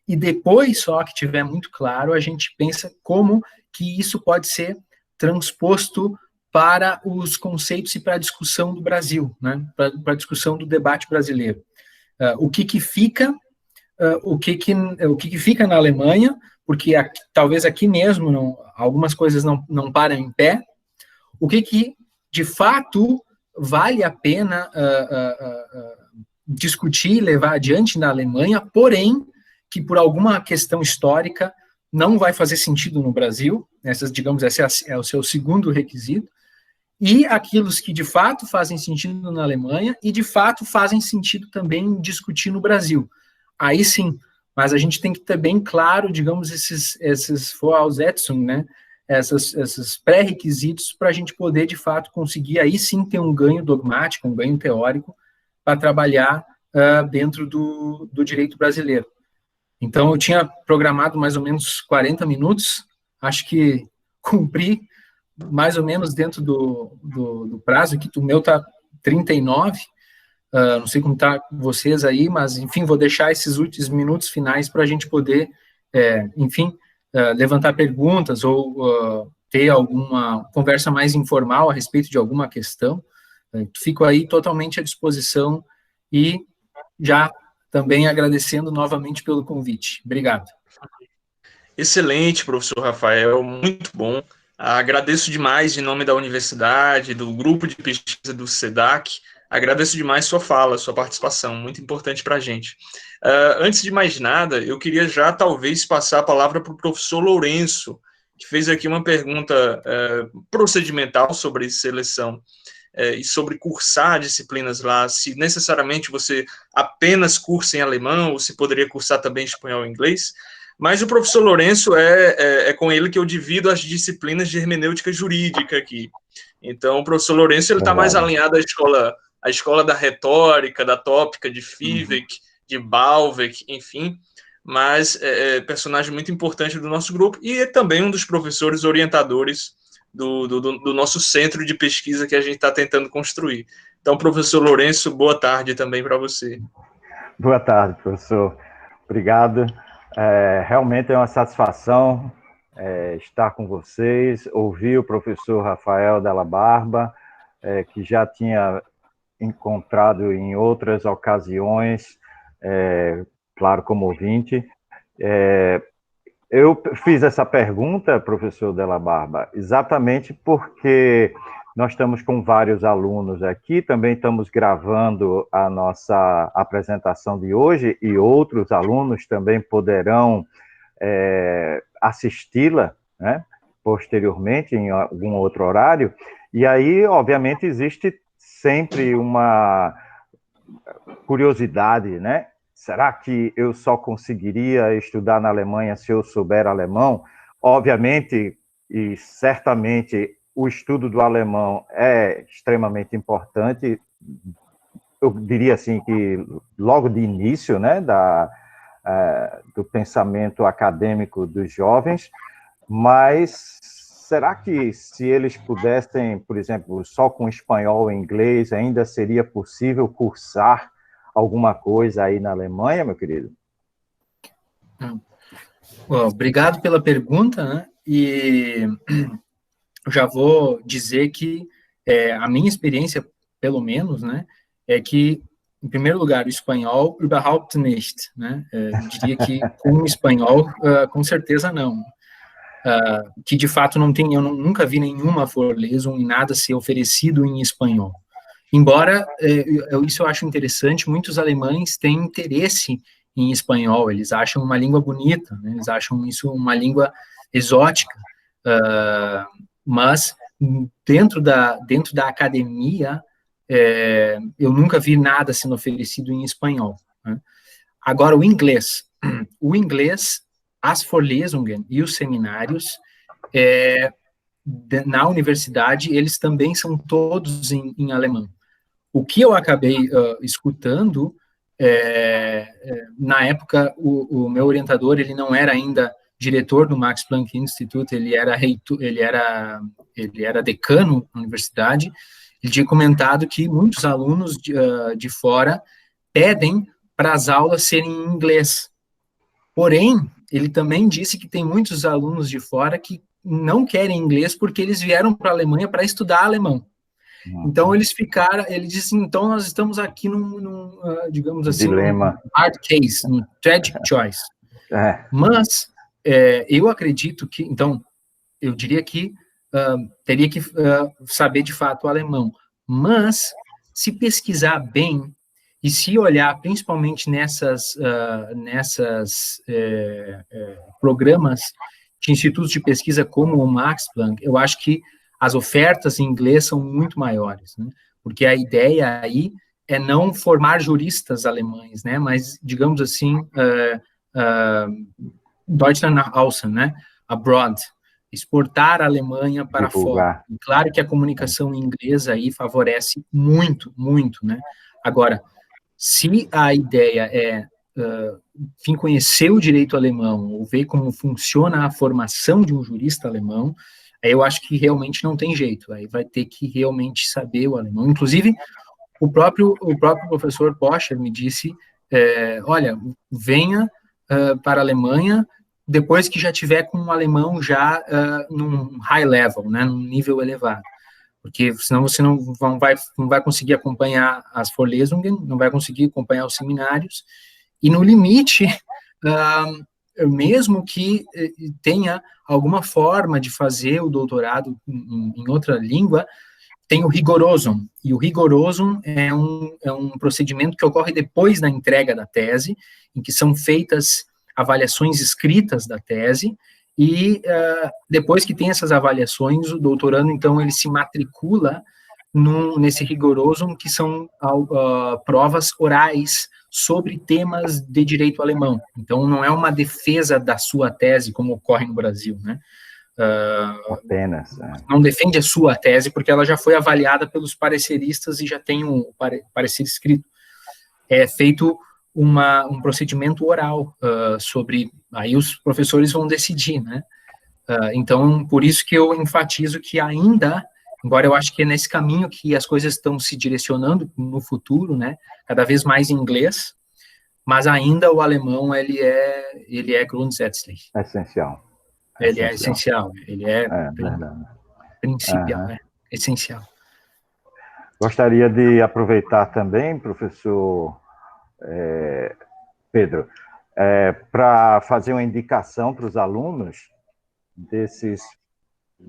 e depois só que tiver muito claro, a gente pensa como que isso pode ser transposto para os conceitos e para a discussão do Brasil, né? Para a discussão do debate brasileiro. O que fica, o que fica na Alemanha, porque talvez aqui mesmo algumas coisas não param em pé, o que de fato vale a pena discutir e levar adiante na Alemanha, porém, que por alguma questão histórica não vai fazer sentido no Brasil, esse é o seu segundo requisito, e aquilo que de fato fazem sentido na Alemanha e de fato fazem sentido também discutir no Brasil. Aí sim, mas a gente tem que ter bem claro, digamos, esses Voraussetzungen, né? Esses pré-requisitos para a gente poder, de fato, conseguir aí sim ter um ganho dogmático, um ganho teórico, para trabalhar dentro do direito brasileiro. Então, eu tinha programado mais ou menos 40 minutos, acho que cumpri mais ou menos dentro do prazo, que o meu está 39, não sei como está vocês aí, mas, enfim, vou deixar esses últimos minutos finais para a gente poder, levantar perguntas ou ter alguma conversa mais informal a respeito de alguma questão. Fico aí totalmente à disposição e já também agradecendo novamente pelo convite. Obrigado. Excelente, professor Rafael, muito bom. Agradeço demais em nome da universidade, do grupo de pesquisa do SEDAC, agradeço demais sua fala, sua participação, muito importante para a gente. Antes de mais nada, eu queria já talvez passar a palavra para o professor Lourenço, que fez aqui uma pergunta procedimental sobre seleção e sobre cursar disciplinas lá, se necessariamente você apenas cursa em alemão, ou se poderia cursar também espanhol e inglês. Mas o professor Lourenço é com ele que eu divido as disciplinas de hermenêutica jurídica aqui. Então, o professor Lourenço está mais alinhado à escola da retórica, da tópica, de Fiveck, de Bauweg, enfim, mas é personagem muito importante do nosso grupo e é também um dos professores orientadores do nosso centro de pesquisa que a gente está tentando construir. Então, professor Lourenço, boa tarde também para você. Boa tarde, professor. Obrigado. Realmente é uma satisfação estar com vocês, ouvir o professor Rafael Della Barba, que já tinha encontrado em outras ocasiões, claro, como ouvinte. Eu fiz essa pergunta, professor Della Barba, exatamente porque nós estamos com vários alunos aqui, também estamos gravando a nossa apresentação de hoje e outros alunos também poderão assisti-la, né, posteriormente, em algum outro horário. E aí, obviamente, existe sempre uma curiosidade, né? Será que eu só conseguiria estudar na Alemanha se eu souber alemão? Obviamente e certamente o estudo do alemão é extremamente importante, eu diria assim que logo de início, né, do pensamento acadêmico dos jovens, mas será que se eles pudessem, por exemplo, só com espanhol e inglês, ainda seria possível cursar alguma coisa aí na Alemanha, meu querido? Obrigado pela pergunta, né? E já vou dizer que a minha experiência, pelo menos, né, é que, em primeiro lugar, o espanhol, überhaupt nicht, né? Diria que com o espanhol, com certeza não. Que, de fato, eu nunca vi nenhuma Vorlesung, nada ser oferecido em espanhol. Embora, isso eu acho interessante, muitos alemães têm interesse em espanhol, eles acham uma língua bonita, né? Eles acham isso uma língua exótica, mas dentro da academia, eu nunca vi nada sendo oferecido em espanhol, né? Agora, o inglês, as Vorlesungen e os seminários, na universidade, eles também são todos em alemão. O que eu acabei escutando, na época, o meu orientador, ele não era ainda diretor do Max Planck Institute, ele era decano na universidade, Ele tinha comentado que muitos alunos de fora pedem para as aulas serem em inglês. Porém, ele também disse que tem muitos alunos de fora que não querem inglês porque eles vieram para a Alemanha para estudar alemão. Então, eles ficaram, ele disse, então nós estamos aqui num digamos assim, dilema, hard case, um tragic choice. Mas, eu acredito que, então, eu diria que teria que saber de fato o alemão. Mas, se pesquisar bem, e se olhar principalmente nessas programas de institutos de pesquisa como o Max Planck, eu acho que as ofertas em inglês são muito maiores, né? Porque a ideia aí é não formar juristas alemães, né? Mas, digamos assim, Deutschland nach außen, né? Abroad, exportar a Alemanha para fora. E claro que a comunicação em inglês aí favorece muito, muito, né? Agora, se a ideia é conhecer o direito alemão, ou ver como funciona a formação de um jurista alemão, aí eu acho que realmente não tem jeito, aí vai ter que realmente saber o alemão. Inclusive, o próprio professor Poscher me disse, olha, venha para a Alemanha depois que já tiver com o alemão já num high level, né, num nível elevado. Porque senão você não vai conseguir acompanhar as Vorlesungen, não vai conseguir acompanhar os seminários, e no limite, mesmo que tenha alguma forma de fazer o doutorado em outra língua, tem o Rigorosum, e o Rigorosum é um procedimento que ocorre depois da entrega da tese, em que são feitas avaliações escritas da tese, e depois que tem essas avaliações, o doutorando, então, ele se matricula nesse Rigorosum, que são provas orais sobre temas de direito alemão. Então, não é uma defesa da sua tese, como ocorre no Brasil, né? Apenas. Não defende a sua tese, porque ela já foi avaliada pelos pareceristas e já tem um parecer escrito. É feito um procedimento oral sobre... Aí os professores vão decidir, né? Então, por isso que eu enfatizo que ainda, embora eu acho que é nesse caminho que as coisas estão se direcionando no futuro, né? Cada vez mais em inglês, mas ainda o alemão, ele é grundsätzlich. Essencial. Ele é essencial, ele é principal, essencial. Gostaria de aproveitar também, professor Pedro, para fazer uma indicação para os alunos desses...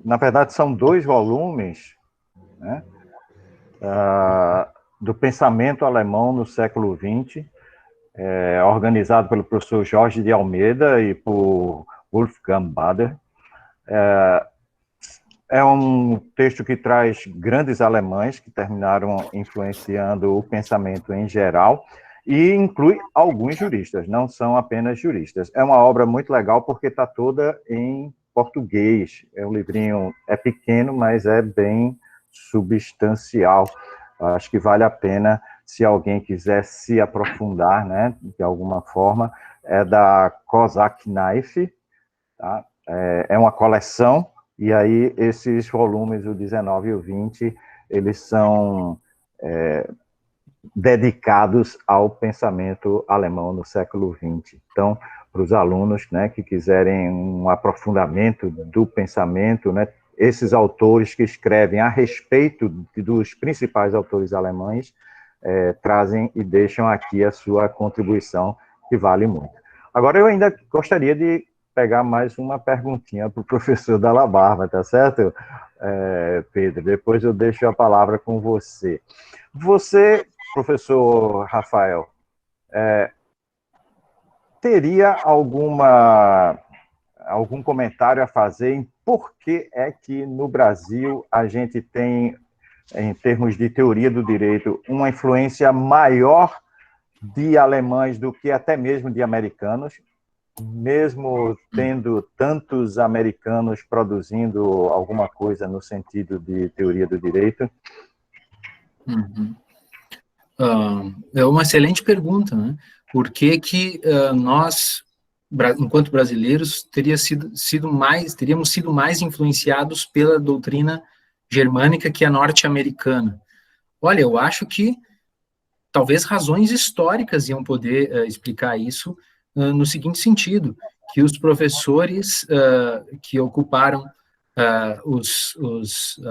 Na verdade, são 2 volumes, né, do pensamento alemão no século XX, organizado pelo professor Jorge de Almeida e por Wolfgang Bader. É um texto que traz grandes alemães que terminaram influenciando o pensamento em geral e inclui alguns juristas, não são apenas juristas. É uma obra muito legal porque está toda em português. Um livrinho, é pequeno, mas é bem substancial. Acho que vale a pena, se alguém quiser se aprofundar, né, de alguma forma. É da Cossack Knife, tá? É uma coleção, e aí esses volumes, o 19 e o 20, eles são dedicados ao pensamento alemão no século XX. Então, para os alunos, né, que quiserem um aprofundamento do pensamento, né, esses autores que escrevem a respeito dos principais autores alemães, trazem e deixam aqui a sua contribuição, que vale muito. Agora, eu ainda gostaria de pegar mais uma perguntinha para o professor Dalla Barba, tá certo, Pedro? Depois eu deixo a palavra com você. Você, professor Rafael, teria algum comentário a fazer em por que é que no Brasil a gente tem, em termos de teoria do direito, uma influência maior de alemães do que até mesmo de americanos, mesmo tendo tantos americanos produzindo alguma coisa no sentido de teoria do direito? É uma excelente pergunta, né? Por que nós, enquanto brasileiros, teríamos sido mais influenciados pela doutrina germânica que a norte-americana? Olha, eu acho que talvez razões históricas iam poder explicar isso no seguinte sentido, que os professores que ocuparam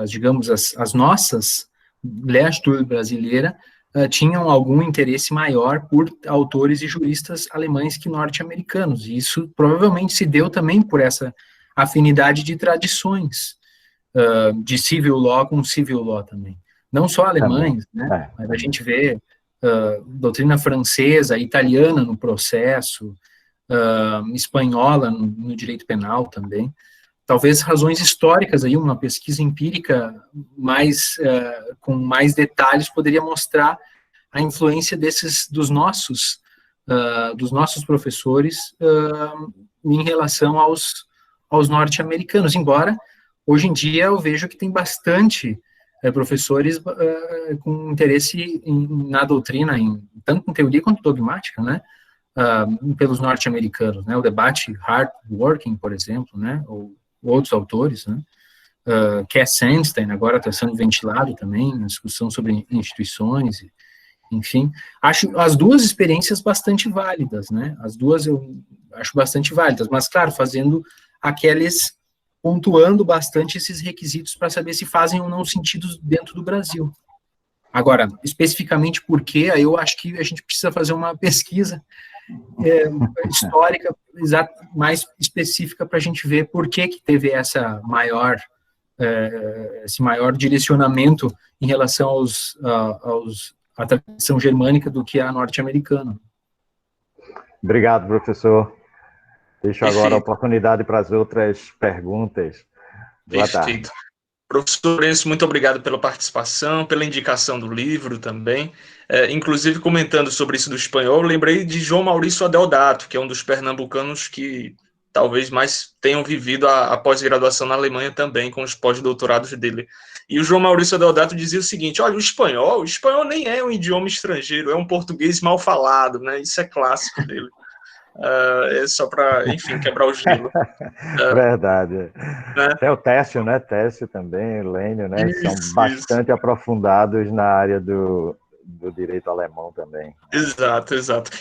digamos, as nossas Lehrstuhl brasileira tinham algum interesse maior por autores e juristas alemães que norte-americanos, e isso provavelmente se deu também por essa afinidade de tradições, de civil law com civil law também. Não só alemães, né? Mas a gente vê doutrina francesa, italiana no processo, espanhola no direito penal também. Talvez razões históricas, aí uma pesquisa empírica com mais detalhes poderia mostrar a influência dos nossos professores em relação aos norte-americanos, embora hoje em dia eu vejo que tem bastante professores com interesse na doutrina, tanto em teoria quanto dogmática, né, pelos norte-americanos, né, o debate Hardworking, por exemplo, né, ou outros autores, né, Cass Sunstein agora está sendo ventilado também, na discussão sobre instituições, enfim, acho as duas experiências bastante válidas, né, as duas eu acho bastante válidas, mas, claro, pontuando bastante esses requisitos para saber se fazem ou não sentido dentro do Brasil. Agora, especificamente por quê, aí eu acho que a gente precisa fazer uma pesquisa histórica mais específica para a gente ver por que teve esse maior direcionamento em relação à tradição germânica do que a norte-americana. Obrigado, professor. Deixo agora a oportunidade para as outras perguntas. Boa tarde. Professor Lourenço, muito obrigado pela participação, pela indicação do livro também. Inclusive, comentando sobre isso do espanhol, lembrei de João Maurício Adeodato, que é um dos pernambucanos que talvez mais tenham vivido a pós-graduação na Alemanha também, com os pós-doutorados dele. E o João Maurício Adeodato dizia o seguinte: olha, o espanhol nem é um idioma estrangeiro, é um português mal falado, né? Isso é clássico dele. É só para, enfim, quebrar o gelo. Verdade. Né? Tem o Técio, né? Técio também, Lênio, né? São bastante aprofundados na área do direito alemão também. Exato.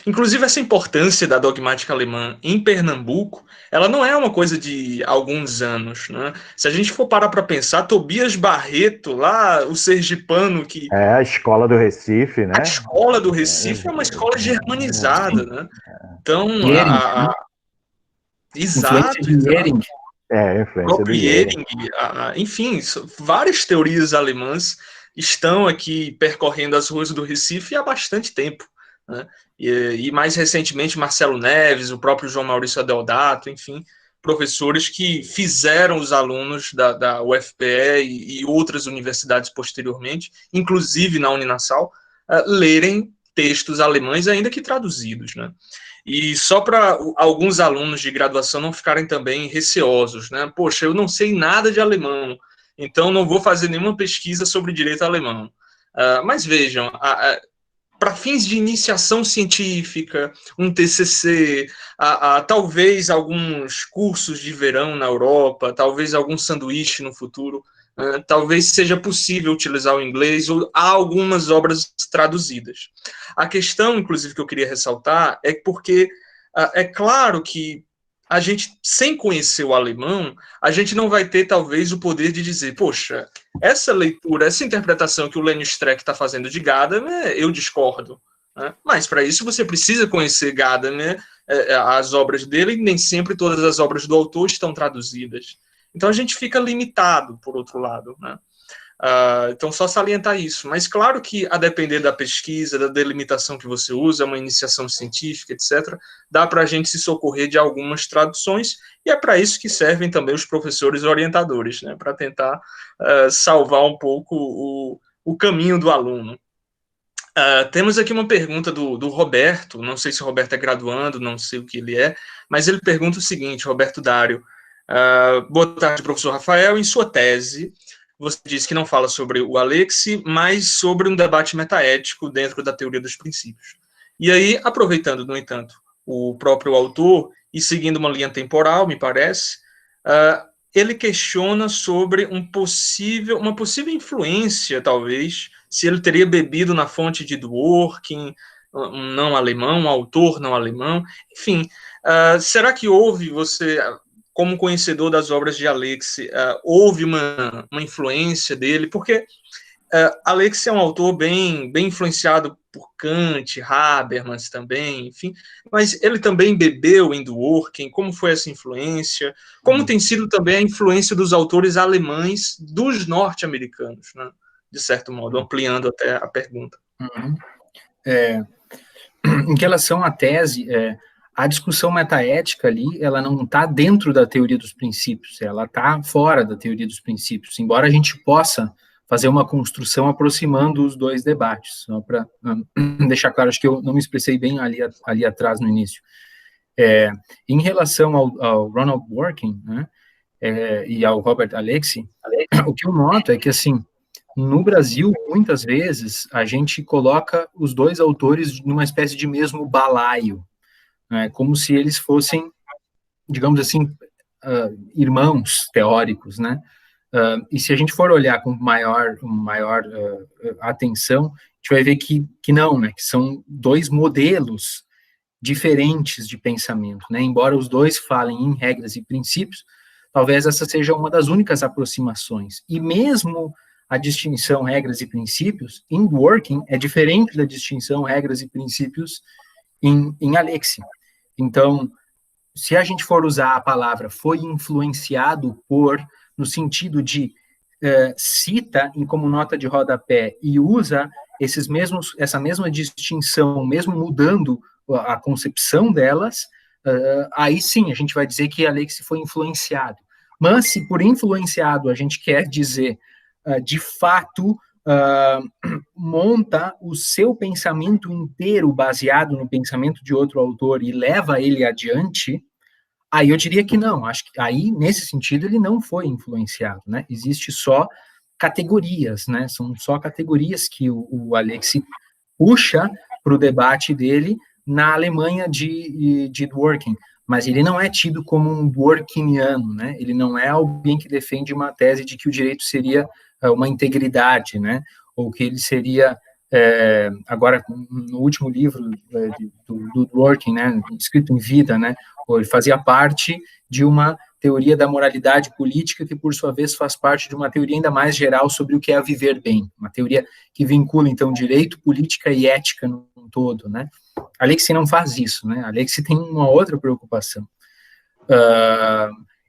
Inclusive, essa importância da dogmática alemã em Pernambuco, ela não é uma coisa de alguns anos, né? Se a gente for parar para pensar, Tobias Barreto, lá, o sergipano que... a escola do Recife, né? A escola do Recife é uma escola germanizada, né? Então, exato. Influência do Jhering. Enfim, várias teorias alemãs estão aqui percorrendo as ruas do Recife há bastante tempo, né? E mais recentemente Marcelo Neves, o próprio João Maurício Adeodato, enfim, professores que fizeram os alunos da UFPE e outras universidades posteriormente, inclusive na Uninasal, lerem textos alemães, ainda que traduzidos, né? E só para alguns alunos de graduação não ficarem também receosos, né? Poxa, eu não sei nada de alemão, então não vou fazer nenhuma pesquisa sobre direito alemão. Mas vejam, para fins de iniciação científica, um TCC, talvez alguns cursos de verão na Europa, talvez algum sanduíche no futuro, talvez seja possível utilizar o inglês, ou há algumas obras traduzidas. A questão, inclusive, que eu queria ressaltar é porque é claro que a gente, sem conhecer o alemão, a gente não vai ter, talvez, o poder de dizer, poxa, essa leitura, essa interpretação que o Lênio Streck está fazendo de Gadamer, eu discordo. Né? Mas, para isso, você precisa conhecer Gadamer, as obras dele, e nem sempre todas as obras do autor estão traduzidas. Então, a gente fica limitado, por outro lado, né? Então, só salientar isso. Mas, claro que, a depender da pesquisa, da delimitação que você usa, uma iniciação científica, etc., dá para a gente se socorrer de algumas traduções, e é para isso que servem também os professores orientadores, né? Para tentar salvar um pouco o caminho do aluno. Temos aqui uma pergunta do Roberto, não sei se o Roberto é graduando, não sei o que ele é, mas ele pergunta o seguinte, Roberto Dário: boa tarde, professor Rafael. Em sua tese, você diz que não fala sobre o Alexi, mas sobre um debate metaético dentro da teoria dos princípios. E aí, aproveitando, no entanto, o próprio autor e seguindo uma linha temporal, me parece, ele questiona sobre uma possível influência, talvez, se ele teria bebido na fonte de Dworkin, um não alemão, um autor não alemão, enfim. Será que houve, você, como conhecedor das obras de Alexis, houve uma influência dele? Porque Alexis é um autor bem influenciado por Kant, Habermas também, enfim, mas ele também bebeu em Dworkin. Como foi essa influência? Como tem sido também a influência dos autores alemães dos norte-americanos, né? De certo modo, ampliando até a pergunta. Em relação à tese, a discussão metaética ali, ela não está dentro da teoria dos princípios, ela está fora da teoria dos princípios, embora a gente possa fazer uma construção aproximando os dois debates, só para deixar claro, acho que eu não me expressei bem ali atrás no início. Em relação ao Ronald Dworkin, né, e ao Robert Alexis, o que eu noto é que, assim, no Brasil, muitas vezes, a gente coloca os dois autores numa espécie de mesmo balaio, né, como se eles fossem, digamos assim, irmãos teóricos, né? E se a gente for olhar com maior atenção, a gente vai ver que não, né? Que são dois modelos diferentes de pensamento, né? Embora os dois falem em regras e princípios, talvez essa seja uma das únicas aproximações. E mesmo a distinção regras e princípios em Dworkin é diferente da distinção regras e princípios em Alexis. Então, se a gente for usar a palavra foi influenciado por, no sentido de cita como nota de rodapé e usa essa mesma distinção, mesmo mudando a concepção delas, aí sim a gente vai dizer que Alexis foi influenciado. Mas se por influenciado a gente quer dizer, de fato, monta o seu pensamento inteiro baseado no pensamento de outro autor e leva ele adiante, aí eu diria que não. Acho que aí, nesse sentido, ele não foi influenciado, né? Existe só categorias, né? São só categorias que o Alexis puxa para o debate dele na Alemanha de Dworkin, mas ele não é tido como um dworkiniano, né? Ele não é alguém que defende uma tese de que o direito seria uma integridade, né? Ou que ele seria, agora, no último livro do Dworkin, né, escrito em vida, né, ele fazia parte de uma teoria da moralidade política que, por sua vez, faz parte de uma teoria ainda mais geral sobre o que é viver bem, uma teoria que vincula, então, direito, política e ética no todo, né? Alexis não faz isso, né? Alexis tem uma outra preocupação.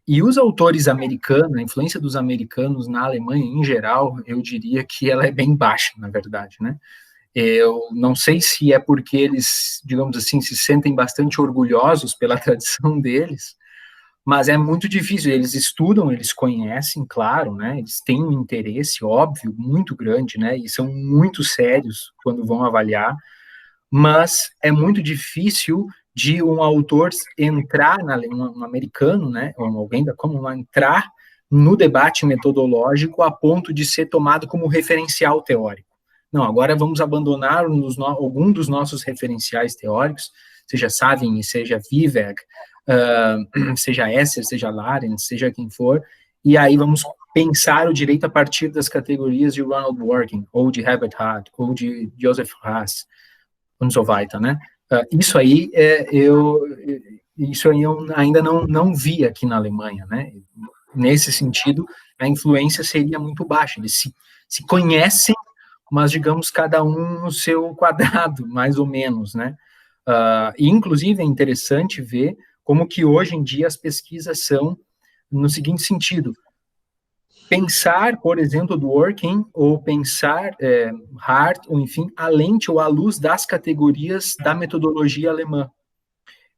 E os autores americanos, a influência dos americanos na Alemanha, em geral, eu diria que ela é bem baixa, na verdade, né? Eu não sei se é porque eles, digamos assim, se sentem bastante orgulhosos pela tradição deles, mas é muito difícil. Eles estudam, eles conhecem, claro, né? Eles têm um interesse, óbvio, muito grande, né? E são muito sérios quando vão avaliar, mas é muito difícil de um autor entrar, um americano, né, ou alguém da Common entrar no debate metodológico a ponto de ser tomado como referencial teórico. Não, agora vamos abandonar algum dos nossos referenciais teóricos, seja Savin, seja Vivek, seja Esser, seja Larens, seja quem for, e aí vamos pensar o direito a partir das categorias de Ronald Dworkin, ou de Herbert Hart, ou de Joseph Haas, und so weiter, né? Isso aí eu ainda não vi aqui na Alemanha, né? Nesse sentido, a influência seria muito baixa. Eles se conhecem, mas, digamos, cada um no seu quadrado, mais ou menos, né? E, inclusive, é interessante ver como que, hoje em dia, as pesquisas são no seguinte sentido: pensar, por exemplo, Dworkin, ou pensar Hart, ou enfim, a lente ou à luz das categorias da metodologia alemã.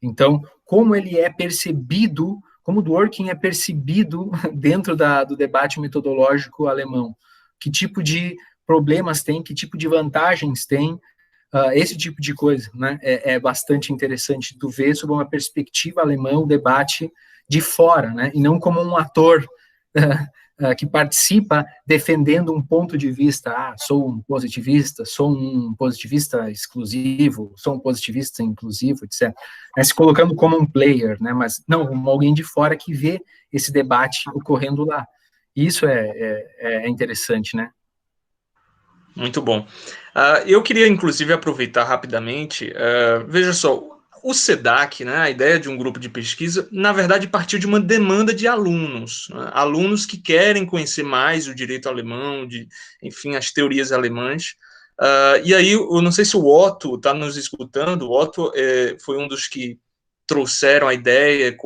Então, como ele é percebido, como Dworkin é percebido dentro do debate metodológico alemão, que tipo de problemas tem, que tipo de vantagens tem, esse tipo de coisa, né? É bastante interessante tu ver sob uma perspectiva alemã o debate de fora, né? E não como um ator que participa defendendo um ponto de vista, sou um positivista exclusivo, sou um positivista inclusivo, etc. Se colocando como um player, né? Mas não, como alguém de fora que vê esse debate ocorrendo lá. Isso é interessante, né? Muito bom. Eu queria, inclusive, aproveitar rapidamente, veja só, o SEDAC, né, a ideia de um grupo de pesquisa, na verdade, partiu de uma demanda de alunos, né, alunos que querem conhecer mais o direito alemão, enfim, as teorias alemãs. E aí, eu não sei se o Otto está nos escutando, o Otto foi um dos que trouxeram a ideia,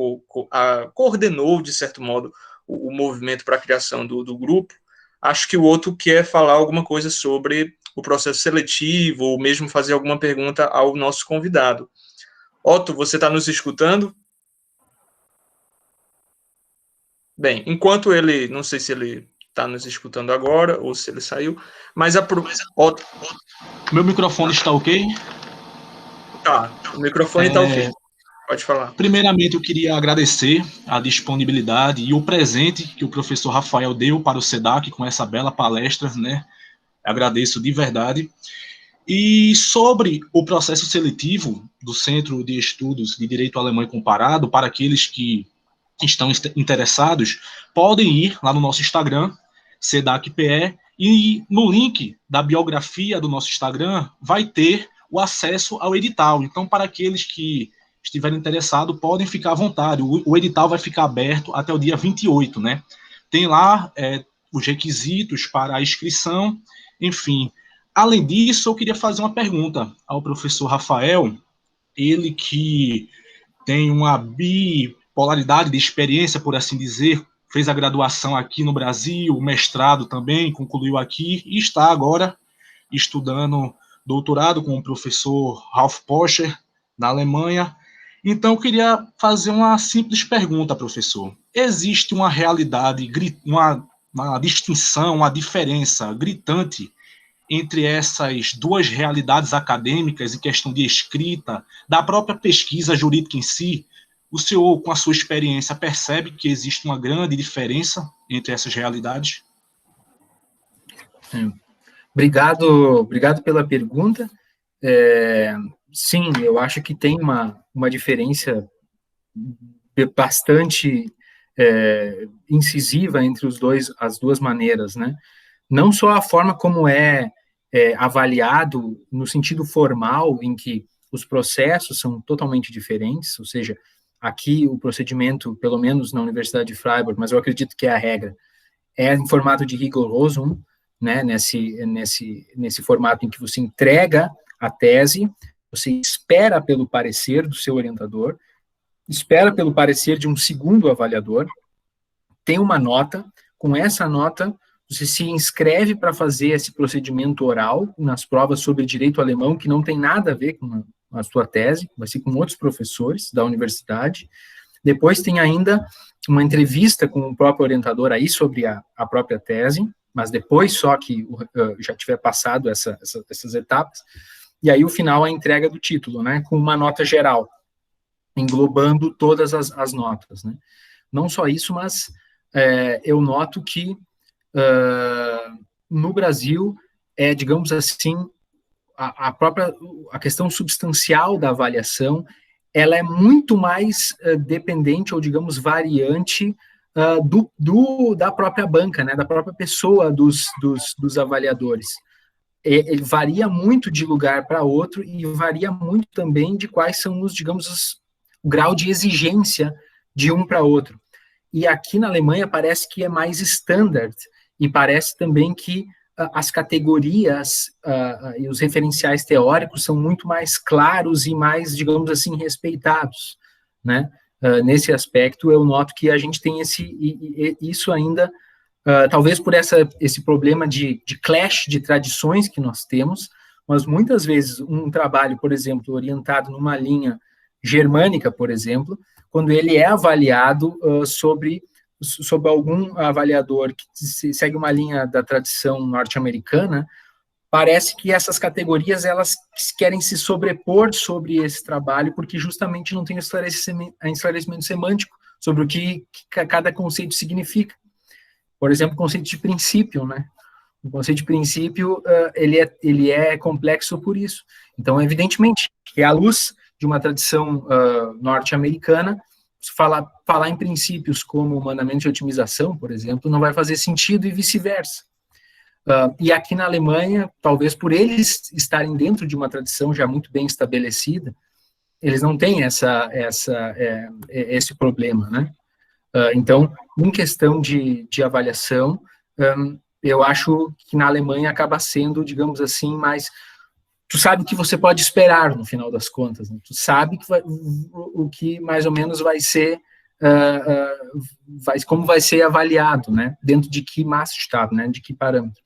coordenou, de certo modo, o movimento para a criação do grupo. Acho que o outro quer falar alguma coisa sobre o processo seletivo, ou mesmo fazer alguma pergunta ao nosso convidado. Otto, você está nos escutando? Bem, enquanto ele, não sei se ele está nos escutando agora, ou se ele saiu, mas Otto... Meu microfone está ok? Tá, o microfone está ok. Pode falar. Primeiramente, eu queria agradecer a disponibilidade e o presente que o professor Rafael deu para o SEDAC com essa bela palestra, né? Agradeço de verdade. E sobre o processo seletivo do Centro de Estudos de Direito Alemão Comparado, para aqueles que estão interessados, podem ir lá no nosso Instagram, SEDACPE, e no link da biografia do nosso Instagram vai ter o acesso ao edital. Então, para aqueles que estiverem interessados, podem ficar à vontade. O edital vai ficar aberto até o dia 28, né? Tem lá os requisitos para a inscrição, enfim. Além disso, eu queria fazer uma pergunta ao professor Rafael, ele que tem uma bipolaridade de experiência, por assim dizer, fez a graduação aqui no Brasil, o mestrado também, concluiu aqui, e está agora estudando doutorado com o professor Ralf Poscher, na Alemanha. Então, eu queria fazer uma simples pergunta, professor. Existe uma realidade, uma distinção, uma diferença gritante entre essas duas realidades acadêmicas em questão de escrita, da própria pesquisa jurídica em si? O senhor, com a sua experiência, percebe que existe uma grande diferença entre essas realidades? Obrigado pela pergunta. Sim, eu acho que tem uma diferença bastante incisiva entre as duas maneiras, né? Não só a forma como é avaliado no sentido formal, em que os processos são totalmente diferentes, ou seja, aqui o procedimento, pelo menos na Universidade de Freiburg, mas eu acredito que é a regra, é em formato de rigorosum, né, nesse formato em que você entrega a tese, você espera pelo parecer do seu orientador, espera pelo parecer de um segundo avaliador, tem uma nota, com essa nota você se inscreve para fazer esse procedimento oral nas provas sobre direito alemão, que não tem nada a ver com a sua tese, vai ser com outros professores da universidade. Depois tem ainda uma entrevista com o próprio orientador aí sobre a própria tese, mas depois só que já tiver passado essas etapas, e aí o final a entrega do título, né, com uma nota geral, englobando todas as notas, né. Não só isso, mas eu noto que no Brasil, digamos assim, a questão substancial da avaliação, ela é muito mais dependente, ou digamos, variante da própria banca, né, da própria pessoa dos avaliadores. Ele varia muito de lugar para outro e varia muito também de quais são o grau de exigência de um para outro. E aqui na Alemanha parece que é mais standard, e parece também que as categorias e os referenciais teóricos são muito mais claros e mais, digamos assim, respeitados, né? Nesse aspecto, eu noto que a gente tem isso ainda, talvez por esse problema de clash de tradições que nós temos, mas muitas vezes um trabalho, por exemplo, orientado numa linha germânica, por exemplo, quando ele é avaliado sobre algum avaliador que segue uma linha da tradição norte-americana, parece que essas categorias elas querem se sobrepor sobre esse trabalho, porque justamente não tem esclarecimento semântico sobre o que cada conceito significa. por exemplo, o conceito de princípio, né? O conceito de princípio, ele é complexo por isso. Então, evidentemente, que à luz de uma tradição norte-americana, falar em princípios como o mandamento de otimização, por exemplo, não vai fazer sentido e vice-versa. E aqui na Alemanha, talvez por eles estarem dentro de uma tradição já muito bem estabelecida, eles não têm esse problema, né? Então, em questão de avaliação, eu acho que na Alemanha acaba sendo, digamos assim, mais... Tu sabe o que você pode esperar no final das contas, né? Tu sabe o que mais ou menos vai ser, como vai ser avaliado, né? Dentro de que maßstab, né? De que parâmetro.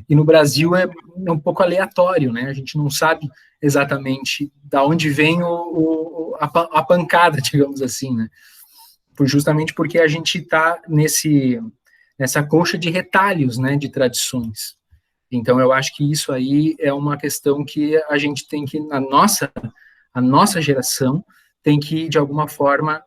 E no Brasil é um pouco aleatório, né? A gente não sabe exatamente da onde vem a pancada, digamos assim, né? Justamente porque a gente está nessa colcha de retalhos, né? De tradições. Então, eu acho que isso aí é uma questão que a gente tem que, a nossa geração tem que, de alguma forma,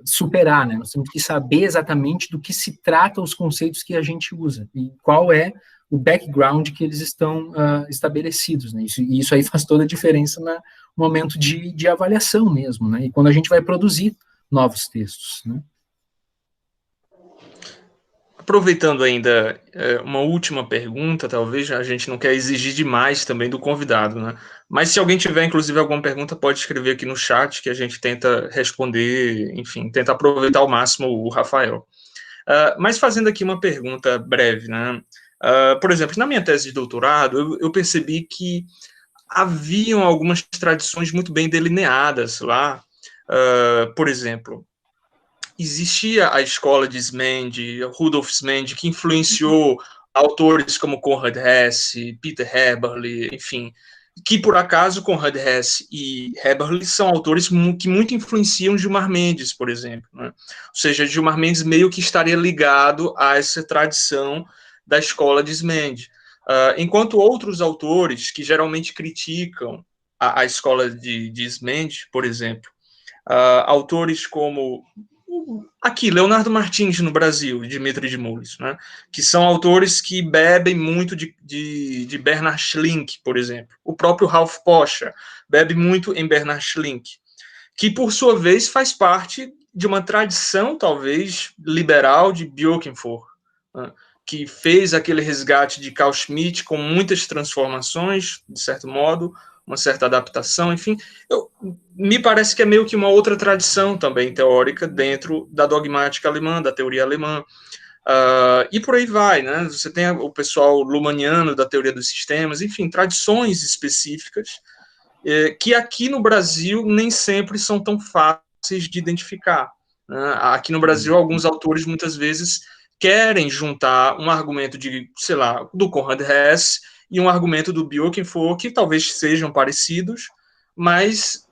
superar, né? Nós temos que saber exatamente do que se trata os conceitos que a gente usa e qual é o background que eles estão estabelecidos, né? Isso aí faz toda a diferença no momento de avaliação mesmo, né? E quando a gente vai produzir novos textos, né? Aproveitando ainda uma última pergunta, talvez a gente não quer exigir demais também do convidado, né? Mas se alguém tiver, inclusive, alguma pergunta, pode escrever aqui no chat que a gente tenta responder, enfim, tenta aproveitar ao máximo o Rafael. Mas fazendo aqui uma pergunta breve, né? Por exemplo, na minha tese de doutorado, eu percebi que haviam algumas tradições muito bem delineadas lá. Por exemplo, existia a escola de Smend, Rudolf Smend, que influenciou autores como Konrad Hesse, Peter Heberle, enfim, que por acaso Konrad Hesse e Heberle são autores que muito influenciam Gilmar Mendes, por exemplo, né? Ou seja, Gilmar Mendes meio que estaria ligado a essa tradição da escola de Smend. Enquanto outros autores que geralmente criticam a escola de Smend, por exemplo, autores como aqui, Leonardo Martins no Brasil, Dmitry Dmulis, né, que são autores que bebem muito de Bernhard Schlink, por exemplo. O próprio Ralph Poscher bebe muito em Bernhard Schlink, que, por sua vez, faz parte de uma tradição, talvez, liberal de Björkenfurt, né, que fez aquele resgate de Carl Schmitt com muitas transformações, de certo modo, uma certa adaptação, enfim, me parece que é meio que uma outra tradição também teórica dentro da dogmática alemã, da teoria alemã, e por aí vai, né? Você tem o pessoal luhmanniano da teoria dos sistemas, enfim, tradições específicas que aqui no Brasil nem sempre são tão fáceis de identificar, né? Aqui no Brasil, alguns autores muitas vezes querem juntar um argumento sei lá, do Konrad Hesse e um argumento do Björkenfurt, que talvez sejam parecidos, mas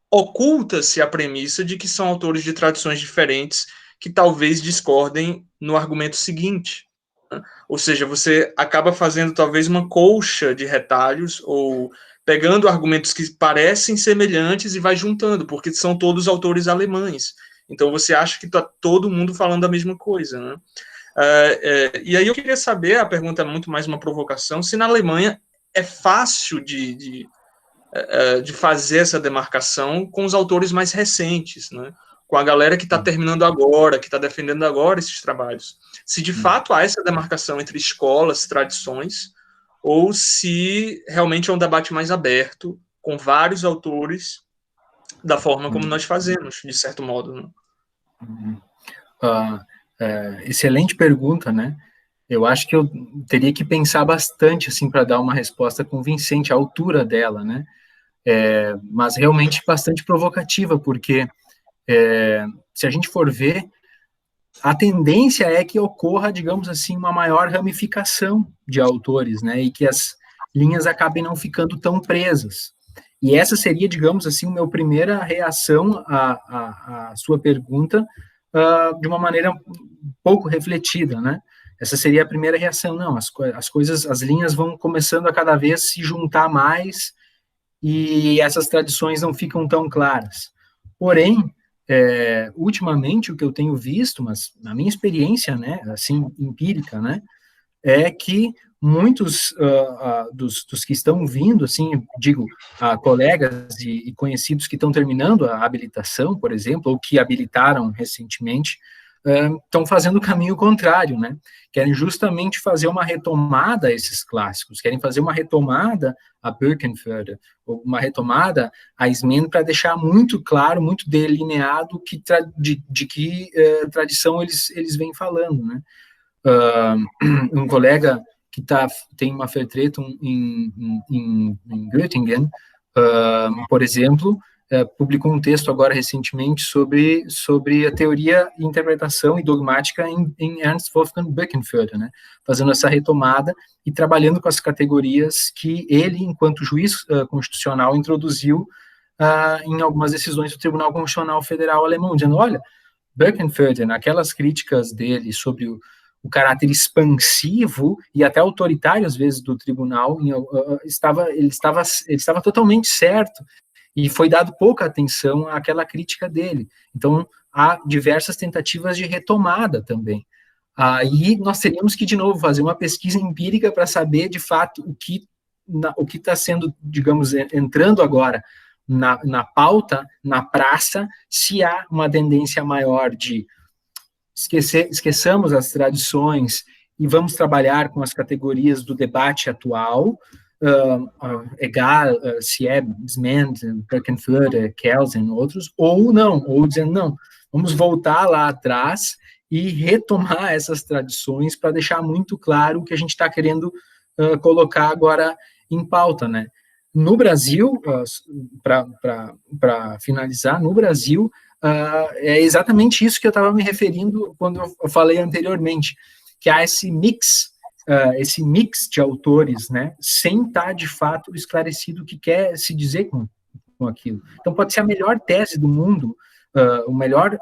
oculta-se a premissa de que são autores de tradições diferentes que talvez discordem no argumento seguinte, né? Ou seja, você acaba fazendo talvez uma colcha de retalhos ou pegando argumentos que parecem semelhantes e vai juntando, porque são todos autores alemães. Então você acha que está todo mundo falando a mesma coisa, né? E aí eu queria saber, a pergunta é muito mais uma provocação, se na Alemanha é fácil de fazer essa demarcação com os autores mais recentes, né? Com a galera que está terminando agora, que está defendendo agora esses trabalhos. Se de fato há essa demarcação entre escolas, tradições, ou se realmente é um debate mais aberto, com vários autores, da forma como nós fazemos, de certo modo, né? Excelente pergunta, né? Eu acho que eu teria que pensar bastante, assim, para dar uma resposta convincente à altura dela, né? Mas realmente bastante provocativa, porque se a gente for ver, a tendência é que ocorra, digamos assim, uma maior ramificação de autores, né? E que as linhas acabem não ficando tão presas. E essa seria, digamos assim, a minha primeira reação à sua pergunta, de uma maneira pouco refletida, né? Essa seria a primeira reação. Não, as linhas vão começando a cada vez se juntar mais e essas tradições não ficam tão claras. Porém, ultimamente o que eu tenho visto, mas na minha experiência, né, assim, empírica, né, é que muitos dos que estão vindo, assim, digo, colegas e conhecidos que estão terminando a habilitação, por exemplo, ou que habilitaram recentemente, estão fazendo o caminho contrário, né? Querem justamente fazer uma retomada a esses clássicos, querem fazer uma retomada a Birkenförde, ou uma retomada a Ismênides, para deixar muito claro, muito delineado de que tradição eles vêm falando, né? Um colega que tem uma Vertretung em Göttingen, por exemplo, publicou um texto agora recentemente sobre a teoria, interpretação e dogmática em Ernst Wolfgang Birkenförde, né, fazendo essa retomada e trabalhando com as categorias que ele, enquanto juiz constitucional, introduziu em algumas decisões do Tribunal Constitucional Federal Alemão, dizendo, olha, Birkenförde, naquelas críticas dele sobre o caráter expansivo e até autoritário, às vezes, do tribunal, ele estava totalmente certo, e foi dado pouca atenção àquela crítica dele. Então, há diversas tentativas de retomada também. Aí nós teríamos que, de novo, fazer uma pesquisa empírica para saber, de fato, o que está sendo, digamos, entrando agora na pauta, na praça, se há uma tendência maior de esqueçamos as tradições e vamos trabalhar com as categorias do debate atual, Hegel, Sieb, Ismênides, Birkenförde, Kelsen, outros, ou não, ou dizendo, não, vamos voltar lá atrás e retomar essas tradições para deixar muito claro o que a gente está querendo colocar agora em pauta, né? No Brasil, para finalizar, no Brasil, é exatamente isso que eu estava me referindo quando eu falei anteriormente, que há esse mix de autores, né, sem estar, de fato, esclarecido o que quer se dizer com aquilo. Então, pode ser a melhor tese do mundo,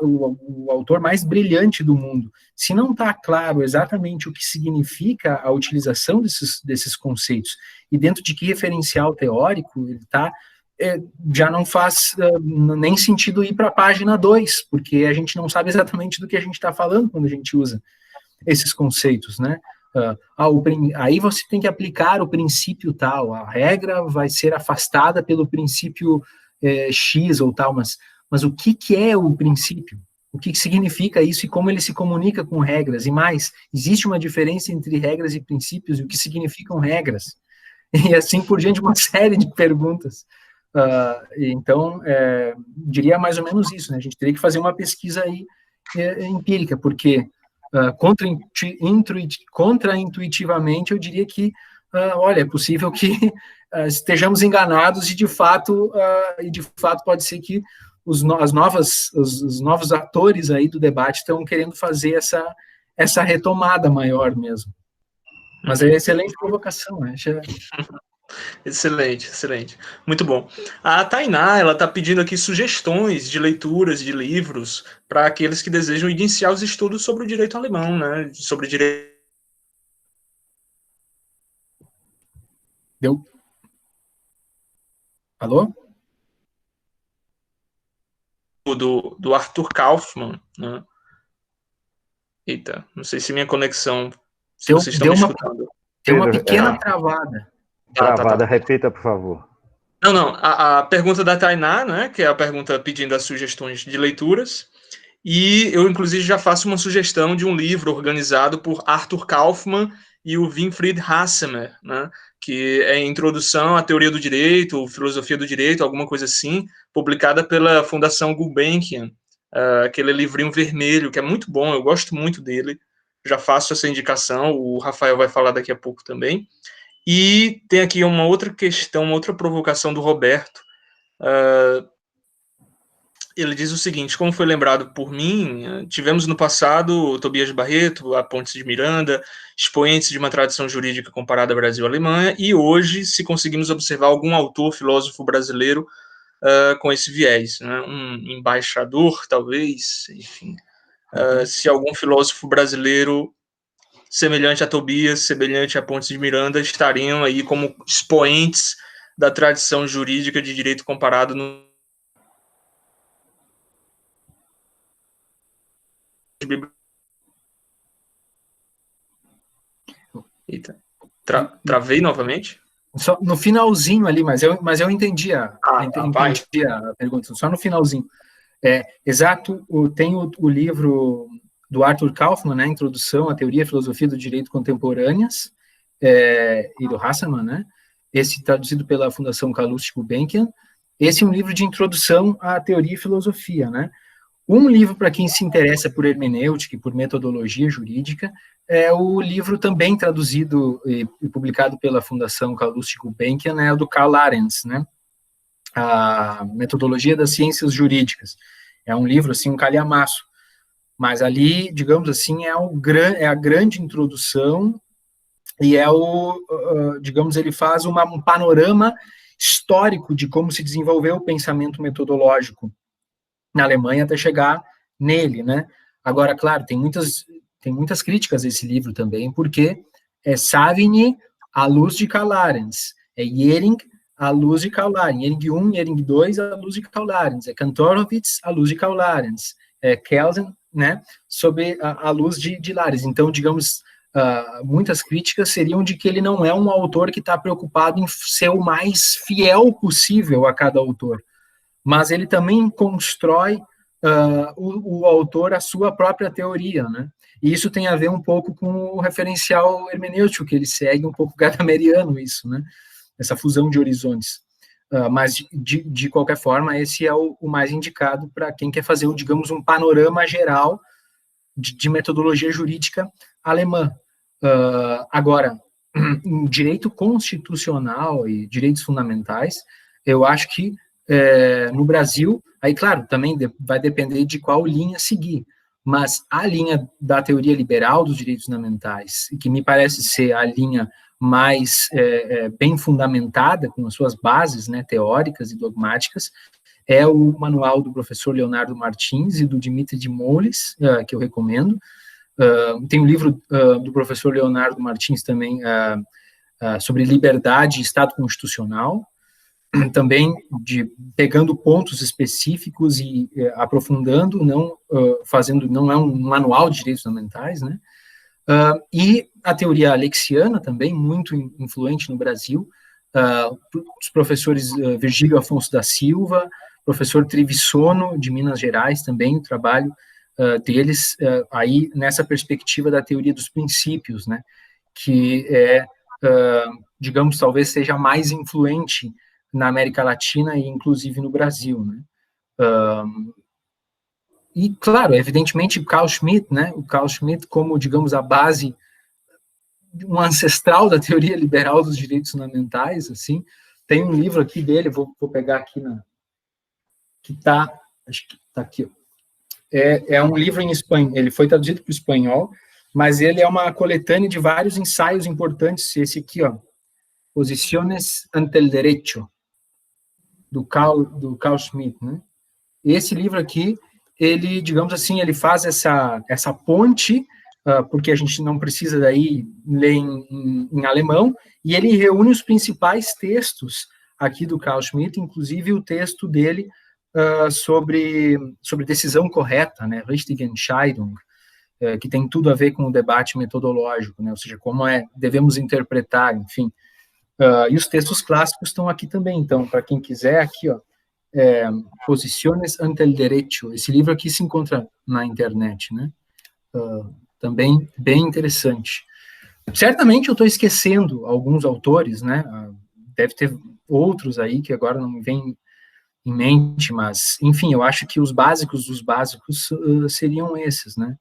o autor mais brilhante do mundo. Se não está claro exatamente o que significa a utilização desses conceitos e dentro de que referencial teórico ele está, já não faz nem sentido ir para a página 2, porque a gente não sabe exatamente do que a gente está falando quando a gente usa esses conceitos, né? Aí você tem que aplicar o princípio tal, a regra vai ser afastada pelo princípio X ou tal, mas o que é o princípio? O que significa isso e como ele se comunica com regras? E mais, existe uma diferença entre regras e princípios e o que significam regras? E assim por diante, uma série de perguntas. Então, diria mais ou menos isso, né? A gente teria que fazer uma pesquisa aí empírica, porque contra-intuitivamente eu diria que, olha, é possível que estejamos enganados e de fato pode ser que os novos atores aí do debate estão querendo fazer essa retomada maior mesmo. Mas é excelente provocação, né? Excelente, excelente. Muito bom. A Tainá, ela está pedindo aqui sugestões de leituras de livros para aqueles que desejam iniciar os estudos sobre o direito alemão, né? Sobre o direito... Deu? Alô? Do Arthur Kaufmann, né? Eita, não sei se minha conexão... Se vocês estão me escutando. Tem uma pequena travada. Travada, repita, por favor. Não, a pergunta da Tainá, né, que é a pergunta pedindo as sugestões de leituras, e eu, inclusive, já faço uma sugestão de um livro organizado por Arthur Kaufmann e o Winfried Hassemer, né, que é Introdução à Teoria do Direito, Filosofia do Direito, alguma coisa assim, publicada pela Fundação Gulbenkian, aquele livrinho vermelho, que é muito bom, eu gosto muito dele, já faço essa indicação, o Rafael vai falar daqui a pouco também. E tem aqui uma outra questão, uma outra provocação do Roberto. Ele diz o seguinte: como foi lembrado por mim, tivemos no passado Tobias Barreto, a Pontes de Miranda, expoentes de uma tradição jurídica comparada Brasil-Alemanha, e hoje, se conseguimos observar algum autor, filósofo brasileiro com esse viés, né? Um embaixador, talvez, enfim. Se algum filósofo brasileiro semelhante a Tobias, semelhante a Pontes de Miranda, estariam aí como expoentes da tradição jurídica de direito comparado no... Eita, travei novamente? Só no finalzinho ali, mas eu entendi entendi a pergunta, só no finalzinho. Exato, tem o livro do Arthur Kaufmann, né, Introdução à Teoria e Filosofia do Direito Contemporâneas, e do Hasselmann, né, esse traduzido pela Fundação Calouste Gulbenkian. Esse é um livro de introdução à teoria e filosofia, né. Um livro para quem se interessa por hermenêutica e por metodologia jurídica é o livro também traduzido e publicado pela Fundação Calouste Gulbenkian, né, do Karl Arends, né, a Metodologia das Ciências Jurídicas. É um livro, assim, um calhamaço, mas ali, digamos assim, é a grande introdução e digamos, ele faz um panorama histórico de como se desenvolveu o pensamento metodológico na Alemanha até chegar nele, né? Agora, claro, tem muitas críticas a esse livro também, porque é Savigny à luz de Karl Arends, é Jhering à luz de Karl Arends, Jhering 1, Jhering 2 à luz de Karl Arends, é Kantorowicz à luz de Karl Arends, é Kelsen, né, sob a luz de Lares. Então, digamos, muitas críticas seriam de que ele não é um autor que está preocupado em ser o mais fiel possível a cada autor, mas ele também constrói o autor a sua própria teoria, né? E isso tem a ver um pouco com o referencial hermenêutico, que ele segue um pouco gadameriano, isso, né? Essa fusão de horizontes. Mas, de qualquer forma, esse é o mais indicado para quem quer fazer, digamos, um panorama geral de metodologia jurídica alemã. Agora, em direito constitucional e direitos fundamentais, eu acho que no Brasil, aí, claro, também vai depender de qual linha seguir, mas a linha da teoria liberal dos direitos fundamentais, que me parece ser a linha mais bem fundamentada, com as suas bases, né, teóricas e dogmáticas, é o manual do professor Leonardo Martins e do Dimitri de Moles, que eu recomendo. Tem um livro do professor Leonardo Martins também sobre liberdade e Estado constitucional, também pegando pontos específicos e aprofundando, não é um manual de direitos fundamentais, né? E a teoria alexiana também, muito influente no Brasil, os professores Virgílio Afonso da Silva, professor Trevisono, de Minas Gerais, também, o trabalho deles aí nessa perspectiva da teoria dos princípios, né? Que digamos, talvez seja mais influente na América Latina e, inclusive, no Brasil, né? E, claro, evidentemente, Carl Schmitt, né? O Carl Schmitt como, digamos, a base, um ancestral da teoria liberal dos direitos fundamentais, assim. Tem um livro aqui dele, vou pegar aqui que está, acho que está aqui, ó. É um livro em espanhol, ele foi traduzido para o espanhol, mas ele é uma coletânea de vários ensaios importantes, esse aqui, ó, Posiciones ante el Derecho, do Carl Schmitt, né? Esse livro aqui, ele, digamos assim, ele faz essa ponte, porque a gente não precisa daí ler em alemão, e ele reúne os principais textos aqui do Carl Schmitt, inclusive o texto dele sobre decisão correta, né, Richtige Entscheidung, que tem tudo a ver com o debate metodológico, né, ou seja, como devemos interpretar, enfim. E os textos clássicos estão aqui também, então, para quem quiser, aqui, ó, Posiciones ante el Derecho, esse livro aqui se encontra na internet, né, também bem interessante. Certamente eu estou esquecendo alguns autores, né, deve ter outros aí que agora não me vêm em mente, mas, enfim, eu acho que os básicos dos básicos seriam esses, né.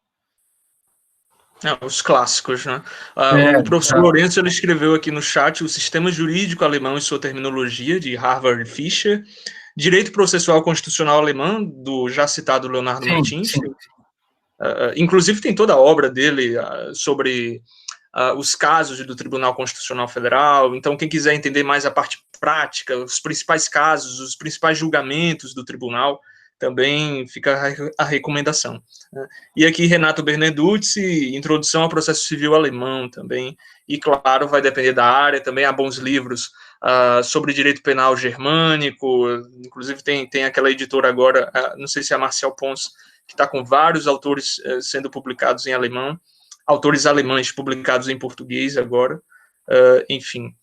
Os clássicos, né? O professor Lourenço, ele escreveu aqui no chat o Sistema Jurídico Alemão e sua Terminologia, de Harvard Fischer, Direito Processual Constitucional Alemão, do já citado Leonardo Martins. Sim. Inclusive tem toda a obra dele sobre os casos do Tribunal Constitucional Federal. Então, quem quiser entender mais a parte prática, os principais casos, os principais julgamentos do tribunal, também fica a recomendação. E aqui Renato Bernarduzzi, Introdução ao Processo Civil Alemão também, e claro, vai depender da área, também há bons livros sobre direito penal germânico, inclusive tem aquela editora agora, não sei se é a Marcial Pons, que está com vários autores sendo publicados em alemão, autores alemães publicados em português agora, enfim.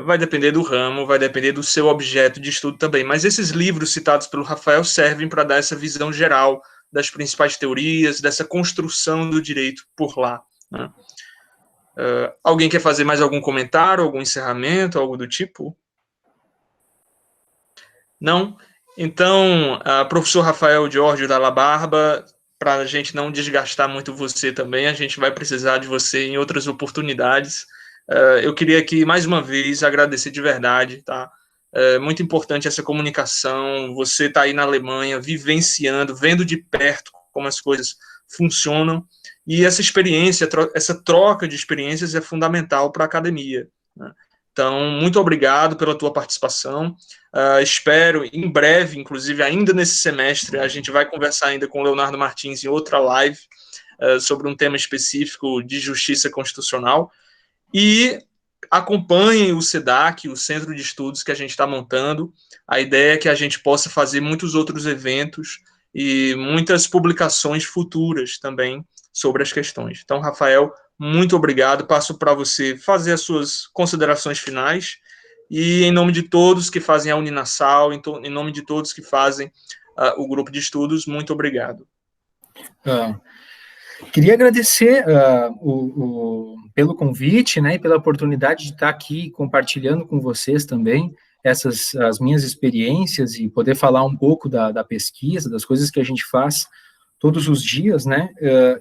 Vai depender do ramo, vai depender do seu objeto de estudo também, mas esses livros citados pelo Rafael servem para dar essa visão geral das principais teorias, dessa construção do direito por lá, né? Alguém quer fazer mais algum comentário, algum encerramento, algo do tipo? Não? Então, professor Rafael Giorgio Dalla Barba, para a gente não desgastar muito você também, a gente vai precisar de você em outras oportunidades. Eu queria aqui, mais uma vez, agradecer de verdade, tá? Muito importante essa comunicação, você está aí na Alemanha, vivenciando, vendo de perto como as coisas funcionam, e essa experiência, essa troca de experiências é fundamental para a academia, né? Então, muito obrigado pela tua participação, espero, em breve, inclusive ainda nesse semestre, a gente vai conversar ainda com o Leonardo Martins em outra live, sobre um tema específico de justiça constitucional, e acompanhem o SEDAC, o Centro de Estudos que a gente está montando. A ideia é que a gente possa fazer muitos outros eventos e muitas publicações futuras também sobre as questões. Então, Rafael, muito obrigado. Passo para você fazer as suas considerações finais e, em nome de todos que fazem a Uninasal, em nome de todos que fazem o grupo de estudos, muito obrigado. Queria agradecer pelo convite, né, e pela oportunidade de estar aqui compartilhando com vocês também as minhas experiências e poder falar um pouco da pesquisa, das coisas que a gente faz todos os dias, né,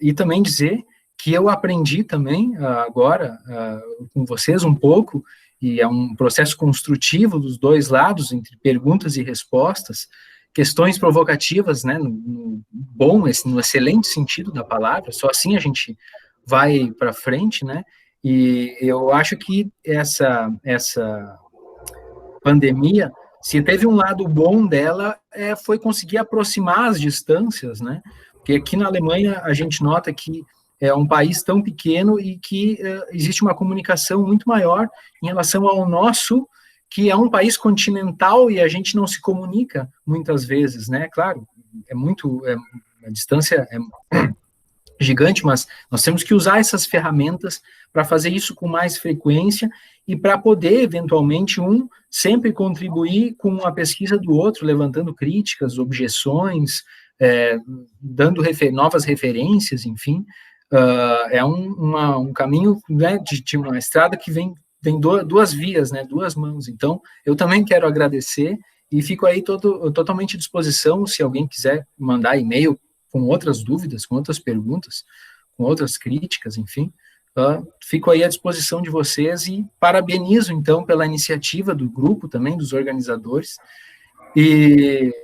e também dizer que eu aprendi também agora com vocês um pouco, e é um processo construtivo dos dois lados, entre perguntas e respostas, questões provocativas, né, no excelente sentido da palavra, só assim a gente vai para frente, né, e eu acho que essa pandemia, se teve um lado bom dela, foi conseguir aproximar as distâncias, né, porque aqui na Alemanha a gente nota que é um país tão pequeno e que existe uma comunicação muito maior em relação ao nosso, que é um país continental e a gente não se comunica muitas vezes, né? Claro, a distância é gigante, mas nós temos que usar essas ferramentas para fazer isso com mais frequência e para poder, eventualmente, sempre contribuir com a pesquisa do outro, levantando críticas, objeções, dando novas referências, enfim. É um caminho, né, de uma estrada que vem duas vias, né, duas mãos. Então, eu também quero agradecer e fico aí totalmente à disposição, se alguém quiser mandar e-mail com outras dúvidas, com outras perguntas, com outras críticas, enfim, fico aí à disposição de vocês e parabenizo, então, pela iniciativa do grupo também, dos organizadores, e,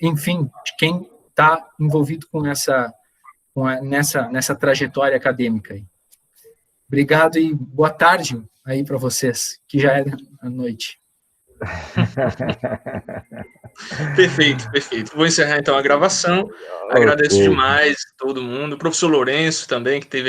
enfim, de quem está envolvido nessa trajetória acadêmica aí. Obrigado e boa tarde aí para vocês, que já é a noite. Perfeito. Vou encerrar então a gravação. Agradeço demais todo mundo. O professor Lourenço também, que teve